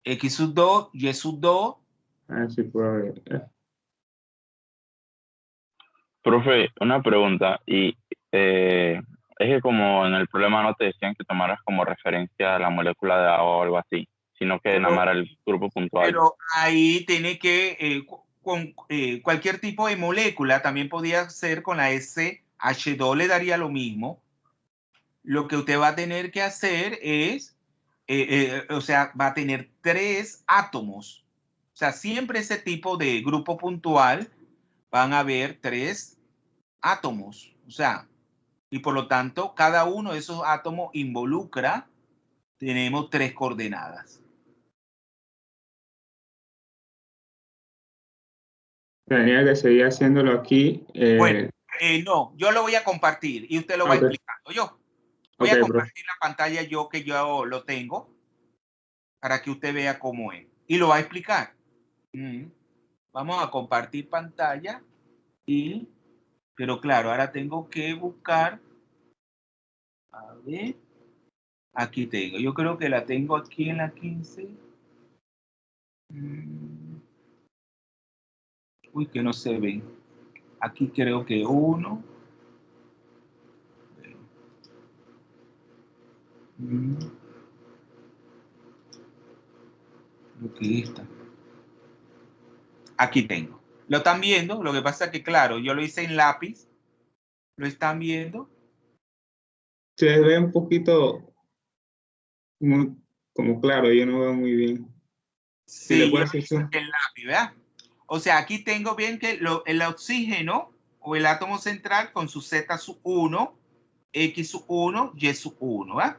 Speaker 1: X sub 2, Y sub 2.
Speaker 6: Ah, sí puedo ver.
Speaker 4: Profe, una pregunta. Y es que como en el problema no te decían que tomaras como referencia a la molécula de agua o algo así. sino que nada más era el grupo puntual.
Speaker 1: Pero ahí tiene que, con cualquier tipo de molécula, también podía ser con la SH2, le daría lo mismo. Lo que usted va a tener que hacer es, o sea, va a tener 3 átomos. O sea, siempre ese tipo de grupo puntual van a haber 3 átomos. O sea, y por lo tanto, cada uno de esos átomos involucra, tenemos 3 coordenadas.
Speaker 6: Tenía que seguir haciéndolo aquí.
Speaker 1: Bueno, no, yo lo voy a compartir y usted lo va explicando. Yo voy a compartir la pantalla yo, que yo lo tengo, para que usted vea cómo es. Y lo va a explicar. Vamos a compartir pantalla. Pero claro, ahora tengo que buscar. A ver. Aquí tengo. Yo creo que la tengo aquí en la 15. Uy, que no se ven. Aquí creo que 1. Lo que está. Aquí tengo. ¿Lo están viendo? Lo que pasa es que, claro, yo lo hice en lápiz. ¿Lo están viendo?
Speaker 6: Se ve un poquito muy, como claro, yo no veo muy bien.
Speaker 1: Sí, yo lo hice en lápiz, ¿verdad? O sea, aquí tengo bien que el oxígeno o el átomo central con su Z sub 1, X sub 1, Y sub 1, ¿verdad?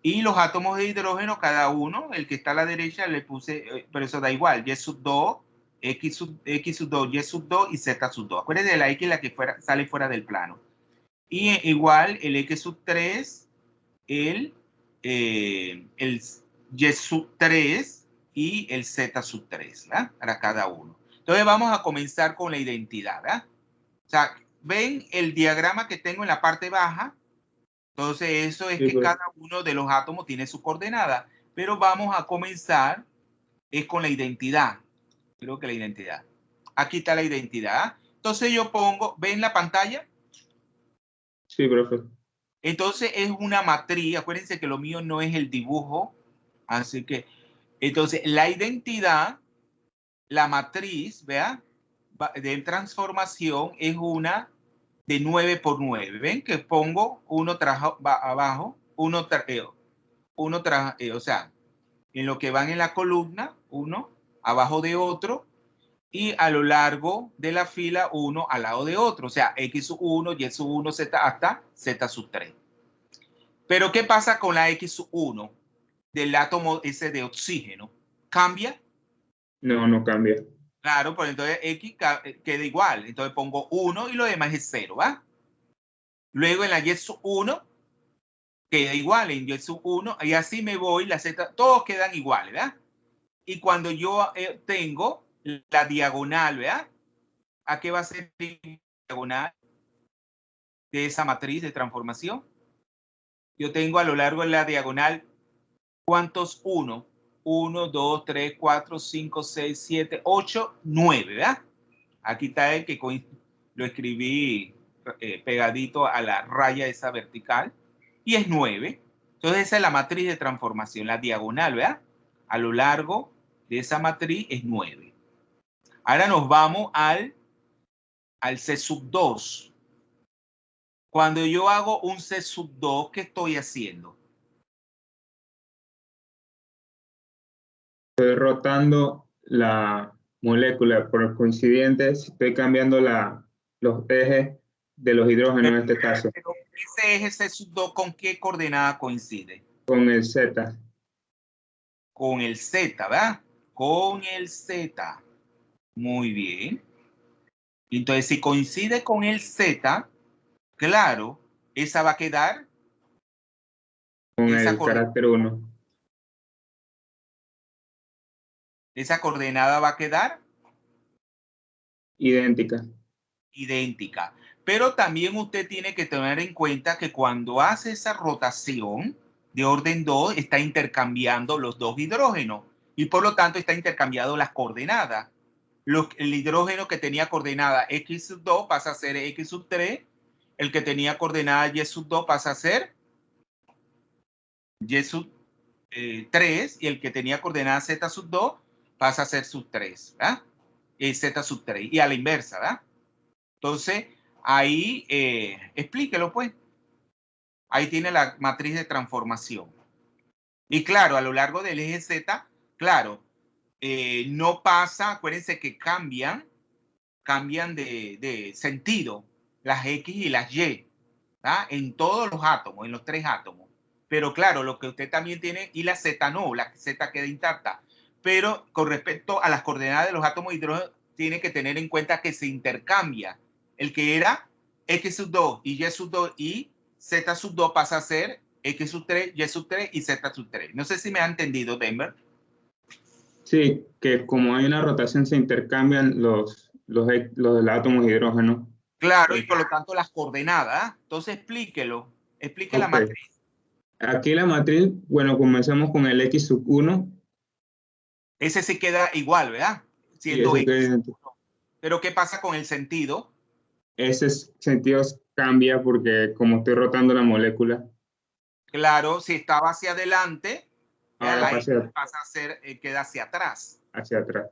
Speaker 1: Y los átomos de hidrógeno, cada uno, el que está a la derecha le puse, pero eso da igual, Y sub 2, X sub 2, Y sub 2 y Z sub 2. Acuérdense de la X, la que sale fuera del plano. Y igual el X sub 3, el Y sub 3 y el Z sub 3, ¿verdad? Para cada uno. Entonces vamos a comenzar con la identidad, ¿verdad? O sea, ven el diagrama que tengo en la parte baja. Entonces eso es que cada uno de los átomos tiene su coordenada. Pero vamos a comenzar con la identidad. Creo que la identidad. Aquí está la identidad. Entonces yo pongo, ¿ven la pantalla?
Speaker 6: Sí, profe.
Speaker 1: Entonces es una matriz. Acuérdense que lo mío no es el dibujo. Así que, entonces la identidad, la matriz, ¿vea? De transformación es una de 9 por 9. ¿Ven? Que pongo uno tras abajo, uno tras, o sea, en lo que van en la columna, uno abajo de otro, y a lo largo de la fila, uno al lado de otro. O sea, X sub 1, Y sub 1, Z hasta Z sub 3. Pero ¿qué pasa con la X sub 1 del átomo ese de oxígeno? ¿Cambia?
Speaker 6: No, no cambia.
Speaker 1: Claro, pues entonces X queda igual. Entonces pongo 1 y lo demás es 0, ¿va? Luego en la Y sub 1 queda igual en Y sub 1 y así me voy, la Z, todos quedan iguales, ¿verdad? Y cuando yo tengo la diagonal, ¿verdad? ¿A qué va a ser la diagonal de esa matriz de transformación? Yo tengo a lo largo de la diagonal, ¿cuántos 1? 1, 2, 3, 4, 5, 6, 7, 8, 9, ¿verdad? Aquí está el que lo escribí pegadito a la raya esa vertical y es 9. Entonces esa es la matriz de transformación, la diagonal, ¿verdad? A lo largo de esa matriz es 9. Ahora nos vamos al C sub 2. Cuando yo hago un C sub 2, ¿qué estoy haciendo?
Speaker 6: Estoy rotando la molécula por coincidente, estoy cambiando los ejes de los hidrógenos en este caso.
Speaker 1: Pero ese eje C sub 2, ¿con qué coordenada coincide?
Speaker 6: Con el Z.
Speaker 1: Con el Z, ¿verdad? Con el Z. Muy bien. Entonces, si coincide con el Z, claro, esa va a quedar.
Speaker 6: Con el carácter 1.
Speaker 1: Esa coordenada va a quedar
Speaker 6: idéntica.
Speaker 1: Idéntica. Pero también usted tiene que tener en cuenta que cuando hace esa rotación de orden 2, está intercambiando los dos hidrógenos y por lo tanto está intercambiando las coordenadas. El hidrógeno que tenía coordenada X sub 2 pasa a ser X sub 3. El que tenía coordenada Y sub 2 pasa a ser Y sub 3 y el que tenía coordenada Z sub 2 pasa a ser sub 3, ¿verdad? Z sub 3 y a la inversa, ¿verdad? Entonces, ahí explíquelo pues. Ahí tiene la matriz de transformación. Y claro, a lo largo del eje Z, claro, no pasa, acuérdense que cambian de sentido las X y las Y, ¿verdad? En todos los átomos, en los 3 átomos. Pero claro, lo que usted también tiene, y la Z no, la Z queda intacta. Pero con respecto a las coordenadas de los átomos de hidrógeno, tiene que tener en cuenta que se intercambia. El que era X sub 2 y Y sub 2 y Z sub 2 pasa a ser X sub 3, Y sub 3 y Z sub 3. No sé si me ha entendido, Denver.
Speaker 6: Sí, que como hay una rotación se intercambian los átomos de hidrógeno.
Speaker 1: Claro, y por lo tanto las coordenadas. Entonces explíquelo. Explique la matriz.
Speaker 6: Aquí la matriz, bueno, comenzamos con el X sub 1.
Speaker 1: Ese se queda igual, ¿verdad? Siendo
Speaker 6: X.
Speaker 1: Pero ¿qué pasa con el sentido?
Speaker 6: Ese sentido cambia porque como estoy rotando la molécula.
Speaker 1: Claro, si estaba hacia adelante,
Speaker 6: ahora
Speaker 1: pasa a ser, queda hacia atrás.
Speaker 6: Hacia atrás.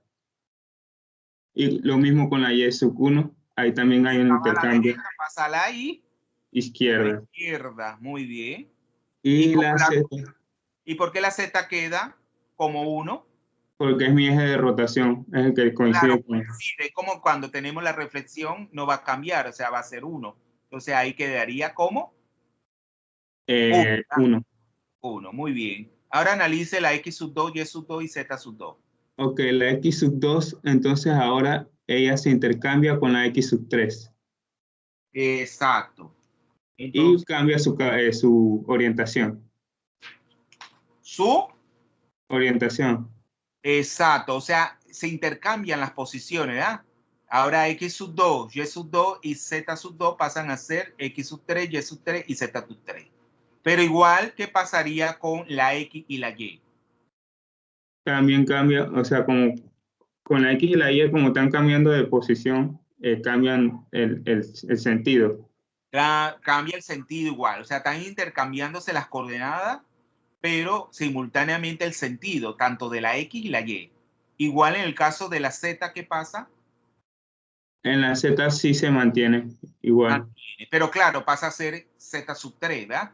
Speaker 6: Y lo mismo con la Y sub 1. Ahí también hay un intercambio.
Speaker 1: Derecha, pasa a la Y.
Speaker 6: Izquierda.
Speaker 1: Izquierda, muy bien.
Speaker 6: Y la Z.
Speaker 1: ¿Y por qué la Z queda como 1?
Speaker 6: Porque es mi eje de rotación, es el que coincide
Speaker 1: con... Coincide, como cuando tenemos la reflexión, no va a cambiar, o sea, va a ser 1. Entonces ahí quedaría como
Speaker 6: 1.
Speaker 1: 1, muy bien. Ahora analice la X sub 2, Y sub 2 y Z sub 2.
Speaker 6: Ok, la X sub 2, entonces ahora ella se intercambia con la X sub 3.
Speaker 1: Exacto. Entonces,
Speaker 6: y cambia su orientación.
Speaker 1: ¿Su?
Speaker 6: Orientación.
Speaker 1: Exacto, o sea, se intercambian las posiciones, ¿verdad? Ahora X sub 2, Y sub 2 y Z sub 2 pasan a ser X sub 3, Y sub 3 y Z sub 3. Pero igual, ¿qué pasaría con la X y la Y?
Speaker 6: También cambia, o sea, como con la X y la Y, como están cambiando de posición, cambian el sentido.
Speaker 1: Cambia el sentido igual, o sea, están intercambiándose las coordenadas, pero simultáneamente el sentido, tanto de la X y la Y. Igual en el caso de la Z, ¿qué pasa?
Speaker 6: En la Z sí se mantiene igual.
Speaker 1: Pero claro, pasa a ser Z sub 3, ¿verdad?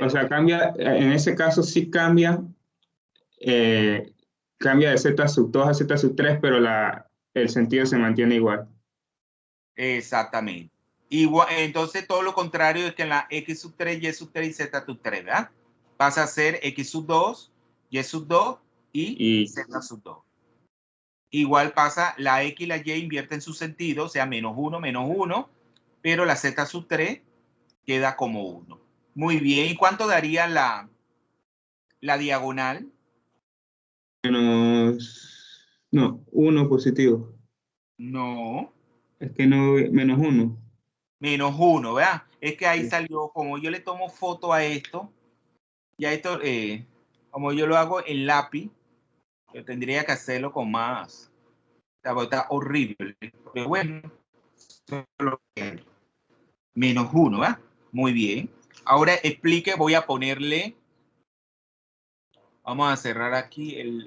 Speaker 6: O sea, cambia, en ese caso sí cambia, cambia de Z sub 2 a Z sub 3, pero el sentido se mantiene igual.
Speaker 1: Exactamente. Igual, entonces todo lo contrario es que en la X sub 3, Y sub 3 y Z sub 3, ¿verdad? Pasa a ser X sub 2, Y sub 2 y Z sub 2. Igual pasa, la X y la Y invierten su sentido, o sea, menos 1, pero la Z sub 3 queda como 1. Muy bien, ¿y cuánto daría la diagonal?
Speaker 6: No, 1 positivo.
Speaker 1: No.
Speaker 6: Es que no, menos 1.
Speaker 1: Menos 1, ¿verdad? Es que ahí salió, como yo le tomo foto a esto, ya esto, como yo lo hago en lápiz, yo tendría que hacerlo con más. Está horrible. Pero bueno, menos 1, ¿verdad? Muy bien. Ahora explique, voy a ponerle, vamos a cerrar aquí el...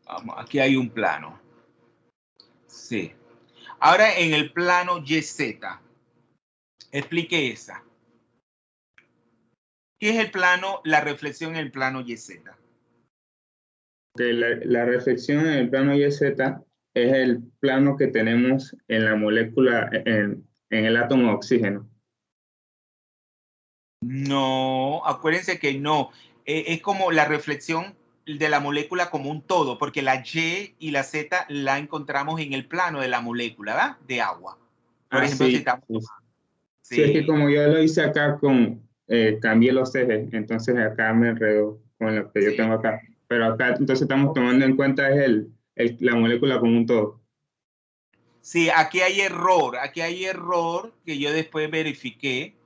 Speaker 1: vamos, aquí hay un plano. Sí. Ahora en el plano YZ, explique esa. ¿Qué es el plano, la reflexión en el plano YZ?
Speaker 6: La reflexión en el plano YZ es el plano que tenemos en la molécula, en el átomo de oxígeno.
Speaker 1: No, acuérdense que no. Es como la reflexión de la molécula como un todo, porque la Y y la Z la encontramos en el plano de la molécula, ¿verdad? De agua. Por ejemplo,
Speaker 6: sí,
Speaker 1: si estamos...
Speaker 6: Sí, es que como yo lo hice acá cambié los ejes, entonces acá me enredo con lo que yo tengo acá. Pero acá entonces estamos tomando en cuenta la molécula como un todo.
Speaker 1: Sí, aquí hay error que yo después verifiqué,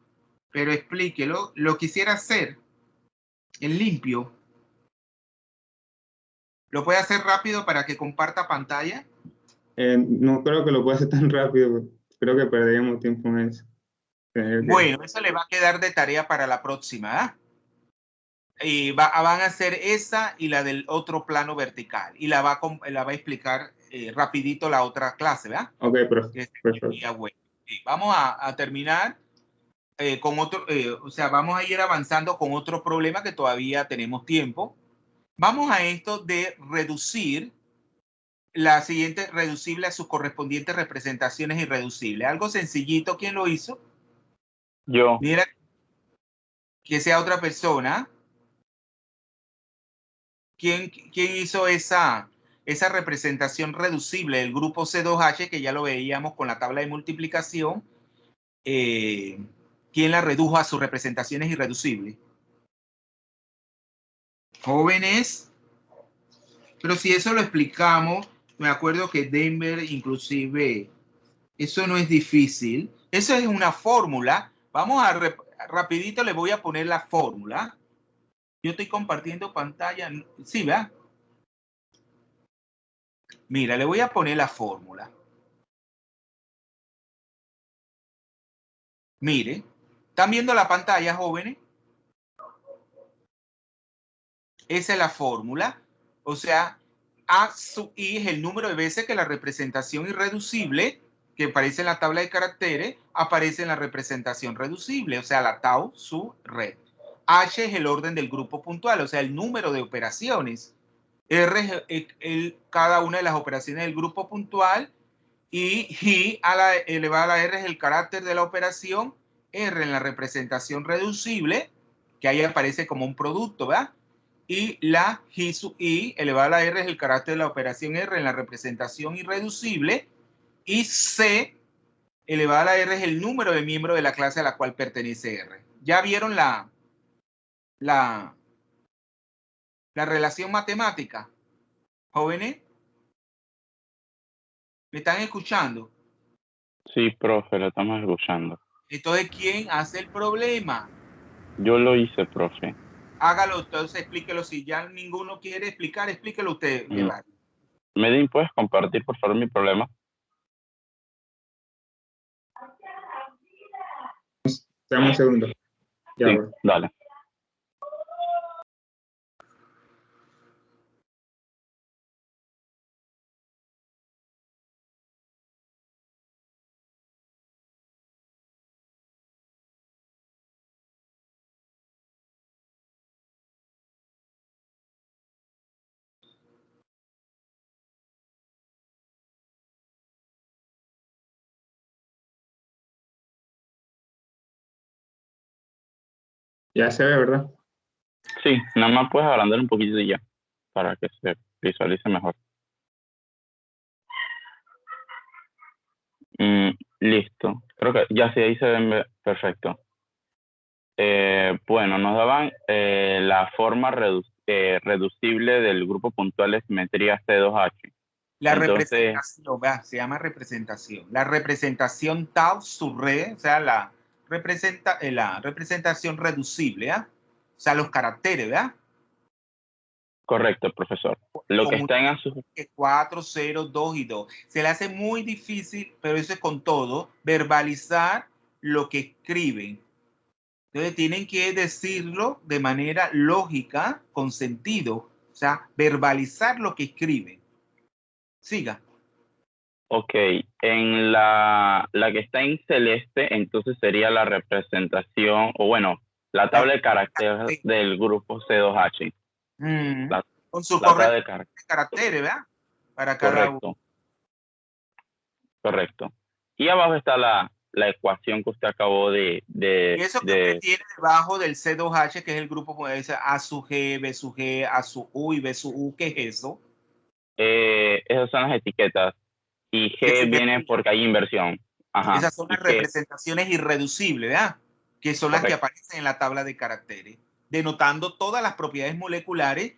Speaker 1: pero explíquelo. Lo quisiera hacer en limpio. ¿Lo puede hacer rápido para que comparta pantalla?
Speaker 6: No creo que lo pueda hacer tan rápido. Creo que perderíamos tiempo en eso.
Speaker 1: Bueno, eso le va a quedar de tarea para la próxima. ¿Eh? Y van a hacer esa y la del otro plano vertical. Y la va a explicar rapidito la otra clase, ¿verdad?
Speaker 6: Ok, perfecto.
Speaker 1: Bueno. Vamos a terminar con otro, o sea, vamos a ir avanzando con otro problema que todavía tenemos tiempo. Vamos a esto de reducir la siguiente reducible a sus correspondientes representaciones irreducibles. Algo sencillito. ¿Quién lo hizo?
Speaker 4: Yo.
Speaker 1: Mira, que sea otra persona. ¿Quién hizo esa representación reducible del grupo C2H, que ya lo veíamos con la tabla de multiplicación? ¿Quién la redujo a sus representaciones irreducibles? Jóvenes. Pero si eso lo explicamos, me acuerdo que Denver inclusive, eso no es difícil. Eso es una fórmula. Vamos a, rapidito le voy a poner la fórmula. Yo estoy compartiendo pantalla. Sí, ¿verdad? Mira, le voy a poner la fórmula. Mire, ¿están viendo la pantalla, jóvenes? Esa es la fórmula. O sea, A sub I es el número de veces que la representación irreducible que aparece en la tabla de caracteres aparece en la representación reducible, o sea, la tau sub red. H es el orden del grupo puntual, o sea, el número de operaciones. R es cada una de las operaciones del grupo puntual, y G a la elevada a la R es el carácter de la operación. R en la representación reducible, que ahí aparece como un producto, ¿verdad? Y la G sub I elevada a la R es el carácter de la operación R en la representación irreducible. Y C elevada a la R es el número de miembros de la clase a la cual pertenece R. ¿Ya vieron la relación matemática, jóvenes? ¿Me están escuchando?
Speaker 4: Sí, profe, lo estamos escuchando.
Speaker 1: Entonces, ¿quién hace el problema?
Speaker 4: Yo lo hice, profe.
Speaker 1: Hágalo, entonces explíquelo. Si ya ninguno quiere explicar, explíquelo usted.
Speaker 4: Medin, ¿puedes compartir, por favor, mi problema?
Speaker 6: Dame un segundo. Ya,
Speaker 4: sí, dale.
Speaker 6: Ya se ve, ¿verdad?
Speaker 4: Sí, nada más puedes agrandar un poquito y ya, para que se visualice mejor. Listo. Creo que ya sí, ahí se ven perfecto. Bueno, nos daban la forma reducible del grupo puntual de simetría C2H.
Speaker 1: La representación, se llama representación. La representación tau sub re, o sea, la representación reducible, ¿eh? O sea, los caracteres, ¿verdad?
Speaker 4: Correcto, profesor. Lo que está en azul.
Speaker 1: 4, 0, 2 y 2. Se le hace muy difícil, pero eso es con todo, verbalizar lo que escriben. Entonces tienen que decirlo de manera lógica, con sentido. O sea, verbalizar lo que escriben. Siga.
Speaker 4: Ok, en la que está en celeste, entonces sería la representación, o bueno, la tabla de caracteres del grupo C2H.
Speaker 1: Con su tabla de caracteres, ¿verdad? Para cada uno.
Speaker 4: Correcto. Y abajo está la ecuación que usted acabó de...
Speaker 1: Y eso que usted tiene debajo del C2H, que es el grupo, puede ser A sub G, B sub G, A sub U y B sub U. ¿Qué es eso?
Speaker 4: Esas son las etiquetas. Y G viene porque hay inversión. Ajá.
Speaker 1: Esas son las representaciones irreducibles, ¿verdad? Que son las que aparecen en la tabla de caracteres, denotando todas las propiedades moleculares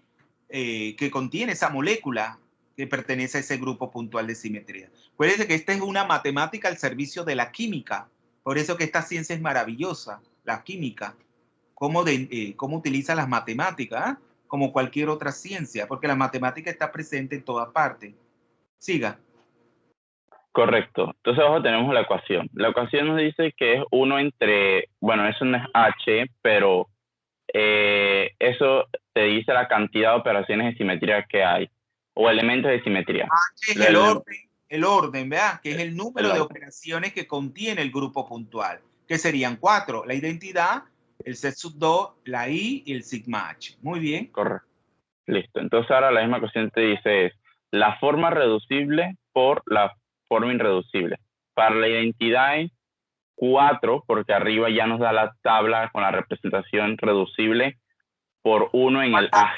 Speaker 1: que contiene esa molécula que pertenece a ese grupo puntual de simetría. Acuérdense que esta es una matemática al servicio de la química. Por eso que esta ciencia es maravillosa, la química. Cómo utiliza las matemáticas, como cualquier otra ciencia, porque la matemática está presente en toda parte. Siga.
Speaker 4: Correcto. Entonces abajo tenemos la ecuación. La ecuación nos dice que es 1 entre, bueno, eso no es H, pero eso te dice la cantidad de operaciones de simetría que hay, o elementos de simetría.
Speaker 1: H es el orden, ¿verdad? Que es el número de operaciones que contiene el grupo puntual, que serían 4, la identidad, el set sub 2, la I y el sigma H. Muy bien.
Speaker 4: Correcto. Listo. Entonces ahora la misma ecuación te dice es la forma reducible por la forma irreducible. Para la identidad es 4, porque arriba ya nos da la tabla con la representación reducible por 1 en el AG.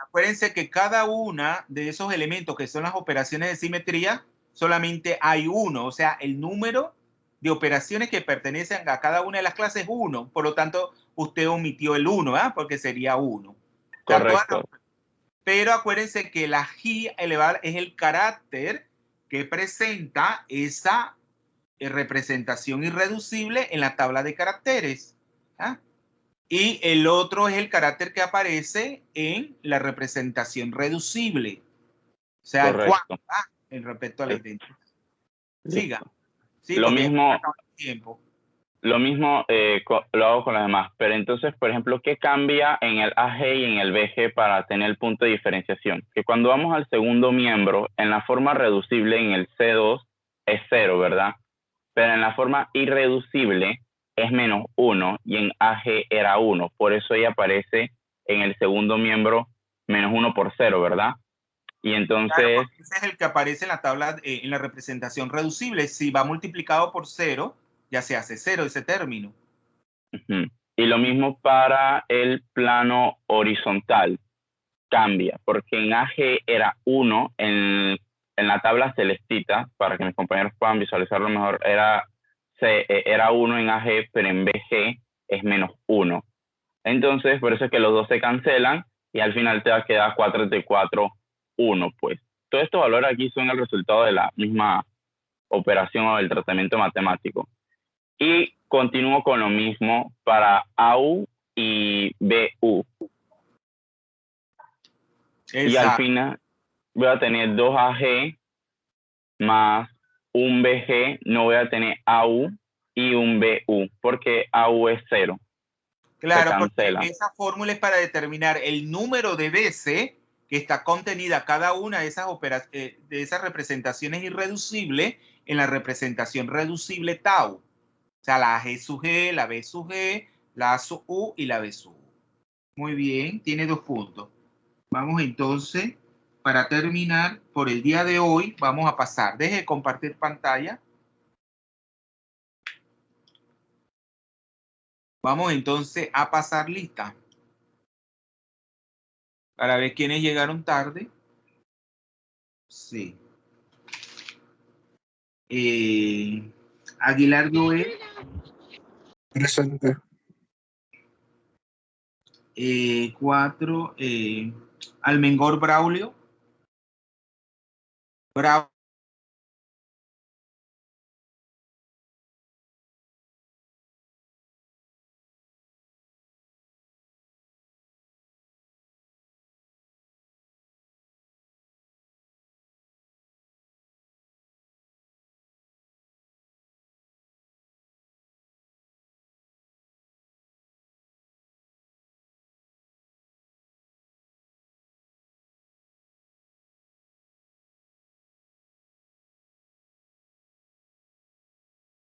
Speaker 1: Acuérdense que cada una de esos elementos que son las operaciones de simetría, solamente hay uno, o sea, el número de operaciones que pertenecen a cada una de las clases es 1, por lo tanto, usted omitió el 1, ¿eh? Porque sería 1.
Speaker 4: Correcto.
Speaker 1: Pero acuérdense que la G elevada es el carácter que presenta esa representación irreducible en la tabla de caracteres. ¿Ah? Y el otro es el carácter que aparece en la representación reducible. O sea, el 4, en respecto a la identidad. Siga. Sí,
Speaker 4: lo mismo lo hago con las demás. Pero entonces, por ejemplo, ¿qué cambia en el AG y en el BG para tener el punto de diferenciación? Que cuando vamos al segundo miembro, en la forma reducible, en el C2, es 0, ¿verdad? Pero en la forma irreducible es menos 1 y en AG era 1. Por eso ahí aparece en el segundo miembro menos 1 por 0, ¿verdad? Y entonces...
Speaker 1: Claro, ese es el que aparece en la tabla, en la representación reducible. Si va multiplicado por 0, ya se hace 0 ese término.
Speaker 4: Y lo mismo para el plano horizontal. Cambia, porque en AG era 1, en la tabla celestita, para que mis compañeros puedan visualizarlo mejor, era 1 en AG, pero en BG es menos 1. Entonces, por eso es que los dos se cancelan y al final te va a quedar 4 entre 4, 1, pues. Todos estos valores aquí son el resultado de la misma operación o del tratamiento matemático. Y continúo con lo mismo para AU y BU. Exacto. Y al final voy a tener 2AG más un BG, no voy a tener AU y un BU, porque AU es 0.
Speaker 1: Claro, porque esa fórmula es para determinar el número de veces que está contenida cada una de esas representaciones irreducibles en la representación reducible tau. O sea, la G sub G, la B sub G, la A sub U y la B sub U. Muy bien, tiene 2 puntos. Vamos entonces, para terminar, por el día de hoy, vamos a pasar. Deje de compartir pantalla. Vamos entonces a pasar lista. Para ver quiénes llegaron tarde. Sí. Aguilar Noel.
Speaker 9: Presente.
Speaker 1: 4. Almengor Braulio. Bravo.